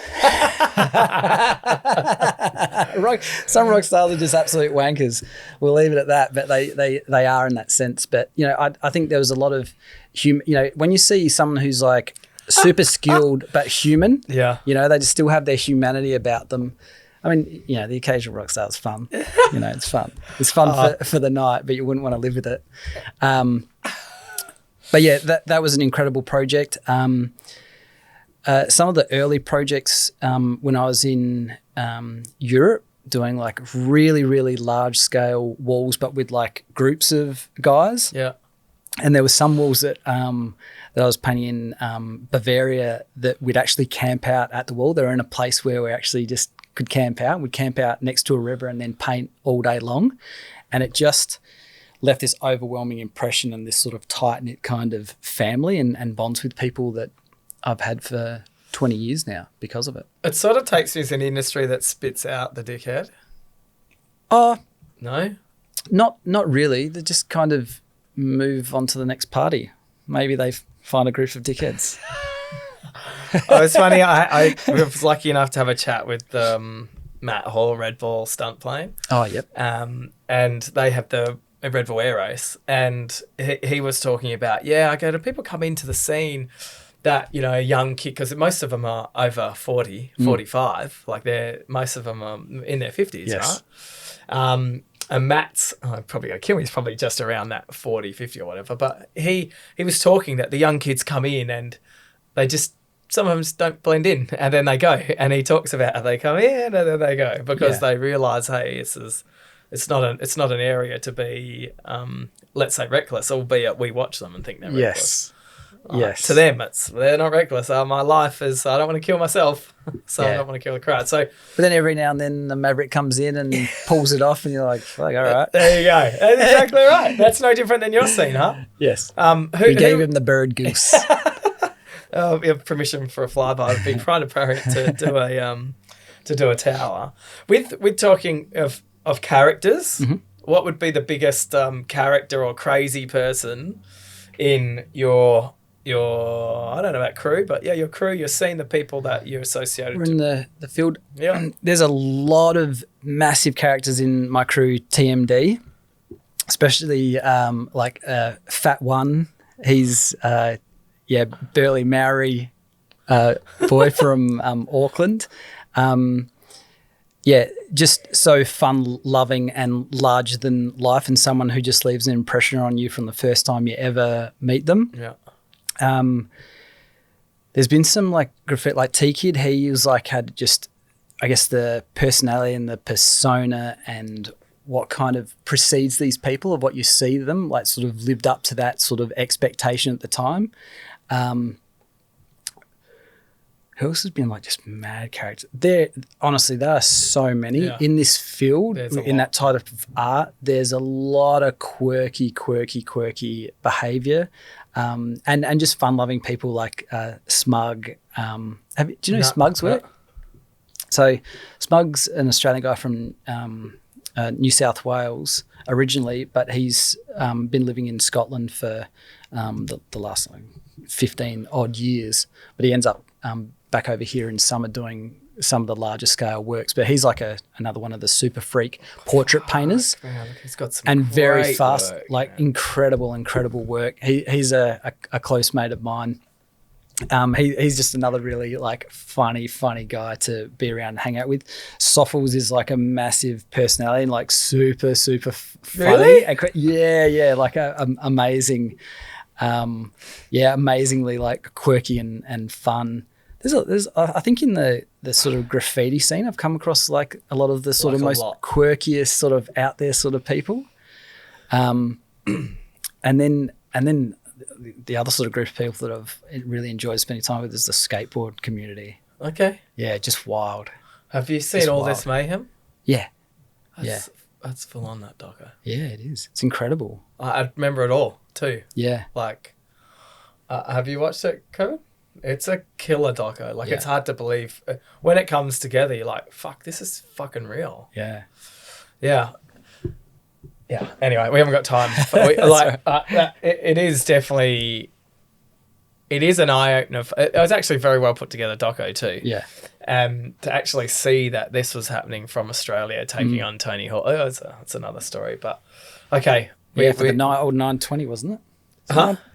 Some rock stars are just absolute wankers. We'll leave it at that. But they are in that sense. But I think there was a lot of when you see someone who's like super skilled but human, they just still have their humanity about them. I mean, the occasional rock star is fun. It's fun. It's fun for the night, but you wouldn't want to live with it. But yeah, that was an incredible project. Some of the early projects when I was in Europe, doing like really, really large scale walls, but with like groups of guys. Yeah. And there were some walls that I was painting in Bavaria that we'd actually camp out at the wall. They were in a place where we actually just could camp out. We'd camp out next to a river and then paint all day long. And it just left this overwhelming impression and this sort of tight-knit kind of family and bonds with people that I've had for 20 years now because of it. It sort of takes me as an industry that spits out the dickhead. Oh. No? Not really. They just kind of move on to the next party. Maybe they find a group of dickheads. It's funny. I was lucky enough to have a chat with Matt Hall, Red Bull stunt plane. Oh, yep. And they have the Red Bull Air Race, and he was talking about, I go, do people come into the scene that, a young kid, because most of them are over 40, 45, like most of them are in their 50s, yes. Right? And Matt's, probably going to kill me, he's probably just around that 40, 50 or whatever. But he was talking that the young kids come in and they just, some of them just don't blend in and then they go. And he talks about how they come in and then they go because they realise, hey, it's not an area to be, let's say, reckless, albeit we watch them and think they're reckless. Yes. To them, they're not reckless. My life is, I don't want to kill myself, so I don't want to kill the crowd. So, but then every now and then the Maverick comes in and pulls it off, and you're like, all right. There you go. That's exactly right. That's no different than your scene, huh? Yes. We gave him the bird goose. We have permission for a flyby. I've been trying to do a tower. With talking of characters, what would be the biggest character or crazy person in your I don't know about crew, but your crew, your scene, the people that you're associated We're in the field. Yeah. There's a lot of massive characters in my crew, TMD, especially Fat One. He's Burley Maori, boy from Auckland. Yeah, just so fun-loving and larger than life, and someone who just leaves an impression on you from the first time you ever meet them. Yeah. There's been some like graffiti, like T-Kid. He was like had just, I guess, the personality and the persona and what kind of precedes these people, of what you see them, like sort of lived up to that sort of expectation at the time. Who else has been like just mad characters? There are so many in this field, in that type of art. There's a lot of quirky behaviour, and just fun-loving people like Smug. Do you know Smug's work? So Smug's an Australian guy from New South Wales originally, but he's been living in Scotland for the last 15 odd years. But he ends up back over here in summer doing some of the larger scale works. But he's like another one of the super freak portrait painters. Man, he's got some and very fast, work, like incredible work. He's a close mate of mine. He's just another really like funny guy to be around and hang out with. Soffles is like a massive personality and like super funny. Really? Yeah, like amazing. Amazingly like quirky and fun. There's I think in the sort of graffiti scene, I've come across like a lot of the sort of most quirkiest sort of out there sort of people. And then the other sort of group of people that I've really enjoyed spending time with is the skateboard community. Okay. Yeah, just wild. Have you seen all this mayhem? Yeah. That's full on, that doco. Yeah, it is. It's incredible. I remember it all too. Yeah. Like, have you watched it, Kevin? It's a killer doco. Like, it's hard to believe. When it comes together, you're like, fuck, this is fucking real. Yeah. Yeah. Yeah. Anyway, we haven't got time. It is definitely, it is an eye-opener. It was actually very well put together doco too. Yeah. To actually see that this was happening from Australia, taking on Tony Hawk. Oh, it's another story, but okay. For the old 920, wasn't it?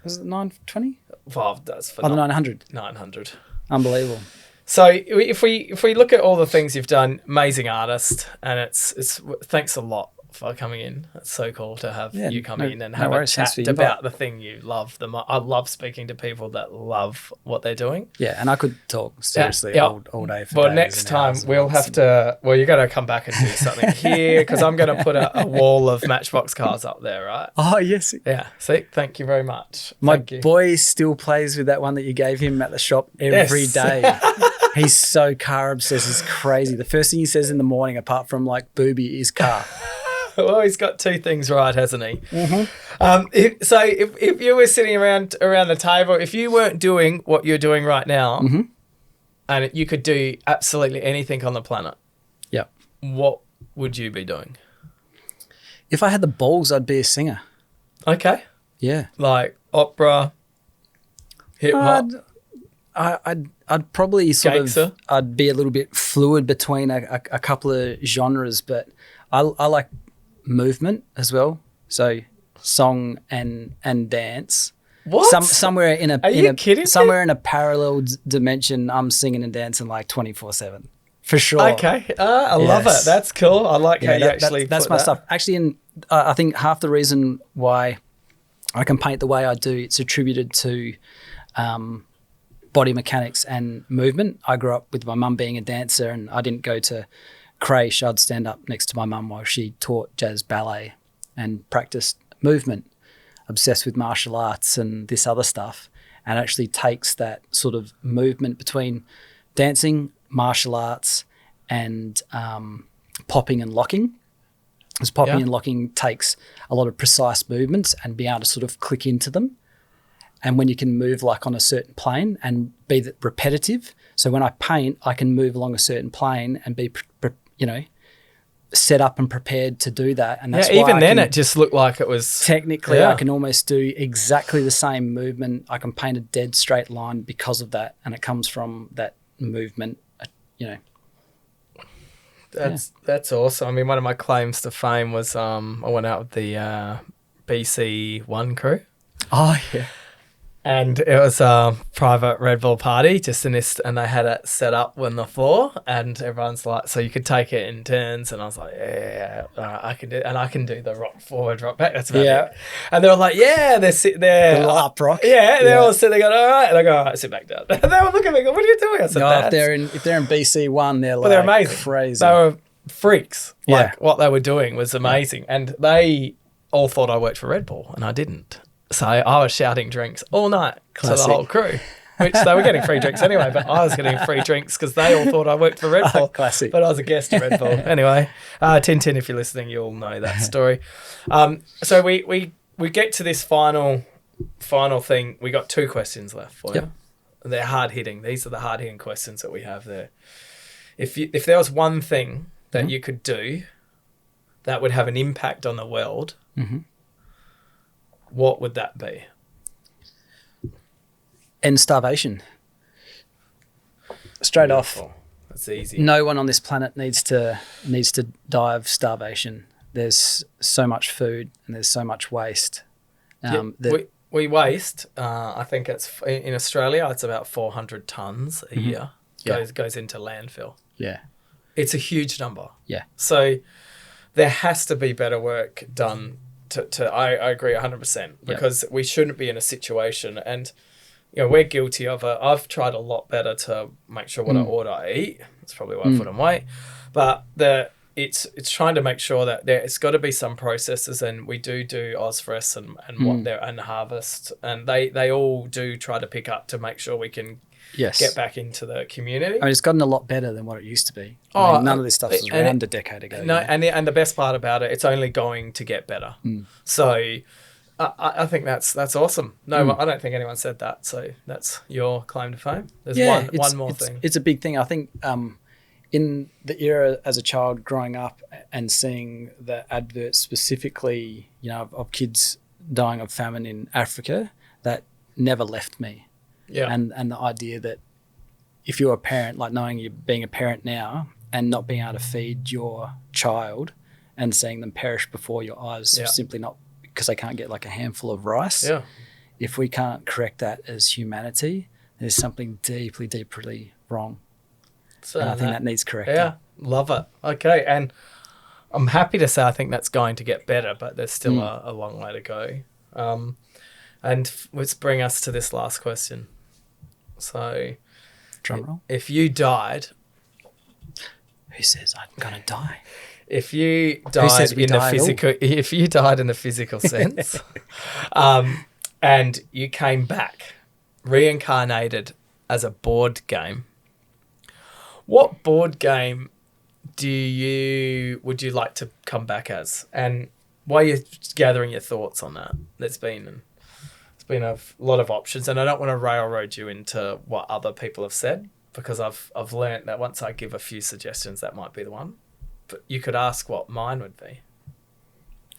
Was it 920? Well, that's for the 900. 900. Unbelievable. So if we look at all the things you've done, amazing artist, and it's thanks a lot for coming in. It's so cool to have you come in and have a chat about the thing you love. I love speaking to people that love what they're doing. Yeah, and I could talk seriously all day for Well, days next and time hours we'll have to. Well, you got to come back and do something here because I'm going to put a wall of Matchbox cars up there, right? Oh yes. Yeah. See, thank you very much. My boy still plays with that one that you gave him at the shop every day. He's so car obsessed. It's crazy. The first thing he says in the morning, apart from like booby, is car. Well, he's got two things right, hasn't he? Mm-hmm. If you were sitting around the table, if you weren't doing what you're doing right now, and you could do absolutely anything on the planet, what would you be doing? If I had the balls, I'd be a singer. Okay. Yeah. Like opera, hip hop. I'd probably I'd be a little bit fluid between a couple of genres, but I like movement as well. So song and dance. What? Somewhere in a Are you kidding me? Somewhere in a parallel dimension, I'm singing and dancing like 24/7 for sure. Okay, I love it. That's cool. I like how you actually. That's my stuff. Actually, I think half the reason why I can paint the way I do, it's attributed to body mechanics and movement. I grew up with my mum being a dancer, and I didn't go to creche. I'd stand up next to my mum while she taught jazz ballet and practiced movement, obsessed with martial arts and this other stuff, and actually takes that sort of movement between dancing, martial arts, and popping and locking. Because popping and locking takes a lot of precise movements and being able to sort of click into them. And when you can move like on a certain plane and be repetitive. So when I paint, I can move along a certain plane and be, set up and prepared to do that. And that's why even then it just looked like it was... Technically, I can almost do exactly the same movement. I can paint a dead straight line because of that. And it comes from that movement, That's awesome. I mean, one of my claims to fame was I went out with the BC One crew. Oh, yeah. And it was a private Red Bull party, just in this, and they had it set up on the floor, and everyone's like, so you could take it in turns, and I was like, yeah, all right, I can do, and I can do the rock forward, rock back. That's about it. And they were like, yeah, they're sitting there, The up rock. yeah, they're all sitting there going, all right, and I go, all right, sit back down. They were looking at me, going, what are you doing? I said, No, if they're in BC one, they're like they're amazing, crazy. They were freaks. Yeah. Like what they were doing was amazing, and they all thought I worked for Red Bull, and I didn't. So I was shouting drinks all night to the whole crew, which they were getting free drinks anyway, but I was getting free drinks because they all thought I worked for Red Bull. Classic. But I was a guest at Red Bull. Anyway, Tintin, if you're listening, you'll know that story. So we get to this final thing. We got 2 questions left for you. They're hard-hitting. These are the hard-hitting questions that we have there. If there was one thing that you could do that would have an impact on the world, what would that be? End starvation. Straight off. That's easy. No one on this planet needs to die of starvation. There's so much food and there's so much waste. We waste. I think it's in Australia. It's about 400 tons a year goes into landfill. Yeah, it's a huge number. Yeah. So there has to be better work done. I agree 100% because we shouldn't be in a situation, and we're guilty of it. I've tried a lot better to make sure what I order I eat. That's probably why I put on weight. But it's trying to make sure that it's got to be some processes, and we do Ozfresh and what they're and Harvest, and they all do try to pick up to make sure we can get back into the community. I mean, it's gotten a lot better than what it used to be. I mean, none of this stuff was around a decade ago. No, and the best part about it, it's only going to get better. So I think that's awesome. No, I don't think anyone said that. So that's your claim to fame. There's one more thing. It's a big thing. I think in the era as a child growing up and seeing the adverts specifically, of kids dying of famine in Africa, that never left me. Yeah. And the idea that if you're a parent, like knowing you're being a parent now and not being able to feed your child and seeing them perish before your eyes, simply not because they can't get like a handful of rice. Yeah. If we can't correct that as humanity, there's something deeply, deeply wrong. So and I think that needs correcting. Yeah, love it. Okay, and I'm happy to say I think that's going to get better, but there's still a long way to go. And let's bring us to this last question. So, drum roll. If you died, who says I'm gonna die? If you died in the physical sense, and you came back, reincarnated as a board game, what board game would you like to come back as? And while you're gathering your thoughts on that, it's been a lot of options, and I don't want to railroad you into what other people have said, because I've learnt that once I give a few suggestions, that might be the one. But you could ask what mine would be.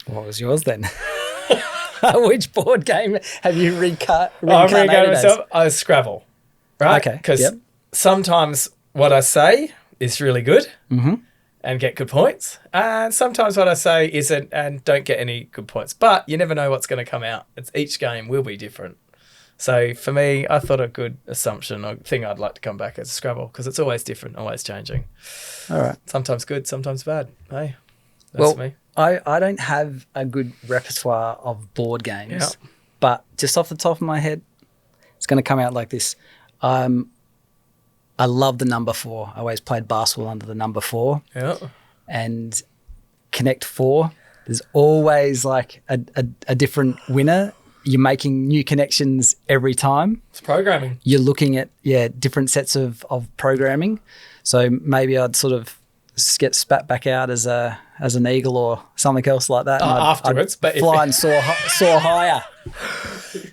What was yours then? Which board game have you reincarnated myself as Scrabble, right? Okay. Because sometimes what I say is really good and get good points, and sometimes what I say isn't and don't get any good points. But you never know what's going to come out. Each game will be different. So for me, I thought a good assumption or thing I'd like to come back as Scrabble, because it's always different, always changing. All right. Sometimes good, sometimes bad. Hey, that's me. I don't have a good repertoire of board games, but just off the top of my head, it's going to come out like this. I love the number 4. I always played basketball under the number 4. Yeah. And Connect 4, there's always like a different winner. You're making new connections every time. It's programming. You're looking at different sets of programming. So maybe I'd sort of get spat back out as an eagle or something else like that. Afterwards, but fly and soar higher.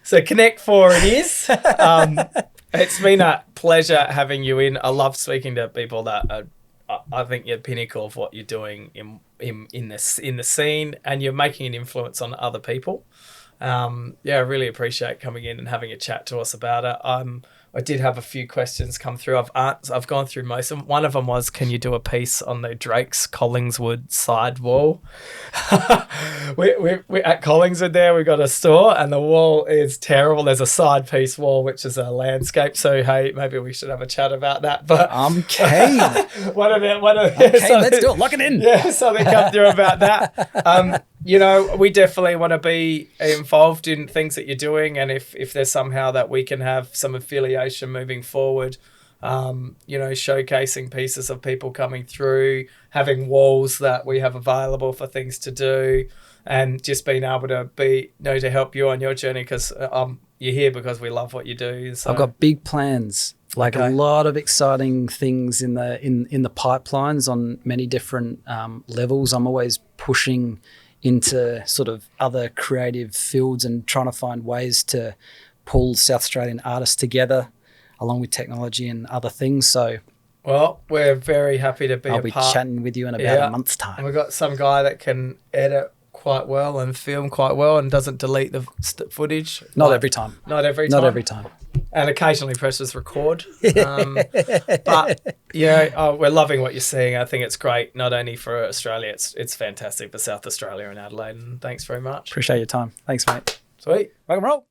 So Connect 4 it is. It's been a pleasure having you in. I love speaking to people that are, I think you're the pinnacle of what you're doing in the scene, and you're making an influence on other people. I really appreciate coming in and having a chat to us about it. I did have a few questions come through. I've gone through most of them. One of them was, can you do a piece on the Drake's Collingswood side wall? we at Collingswood there, we got a store and the wall is terrible. There's a side piece wall, which is a landscape. So, hey, maybe we should have a chat about that. But I'm keen. Let's do it. Lock it in. Yeah, something come through about that. We definitely want to be involved in things that you're doing, and if there's somehow that we can have some affiliation moving forward, showcasing pieces of people coming through, having walls that we have available for things to do, and just being able to to help you on your journey, because you're here because we love what you do. So. I've got big plans. A lot of exciting things in the pipelines on many different levels. I'm always pushing into sort of other creative fields and trying to find ways to pull South Australian artists together along with technology and other things. So, well, we're very happy to be I'll be chatting with you in about a month's time. And we've got some guy that can edit quite well and film quite well and doesn't delete the footage. Not every time. Not every time. Not every time. And occasionally presses record. But we're loving what you're seeing. I think it's great, not only for Australia, it's fantastic for South Australia and Adelaide. And thanks very much. Appreciate your time. Thanks, mate. Sweet. Rock and roll.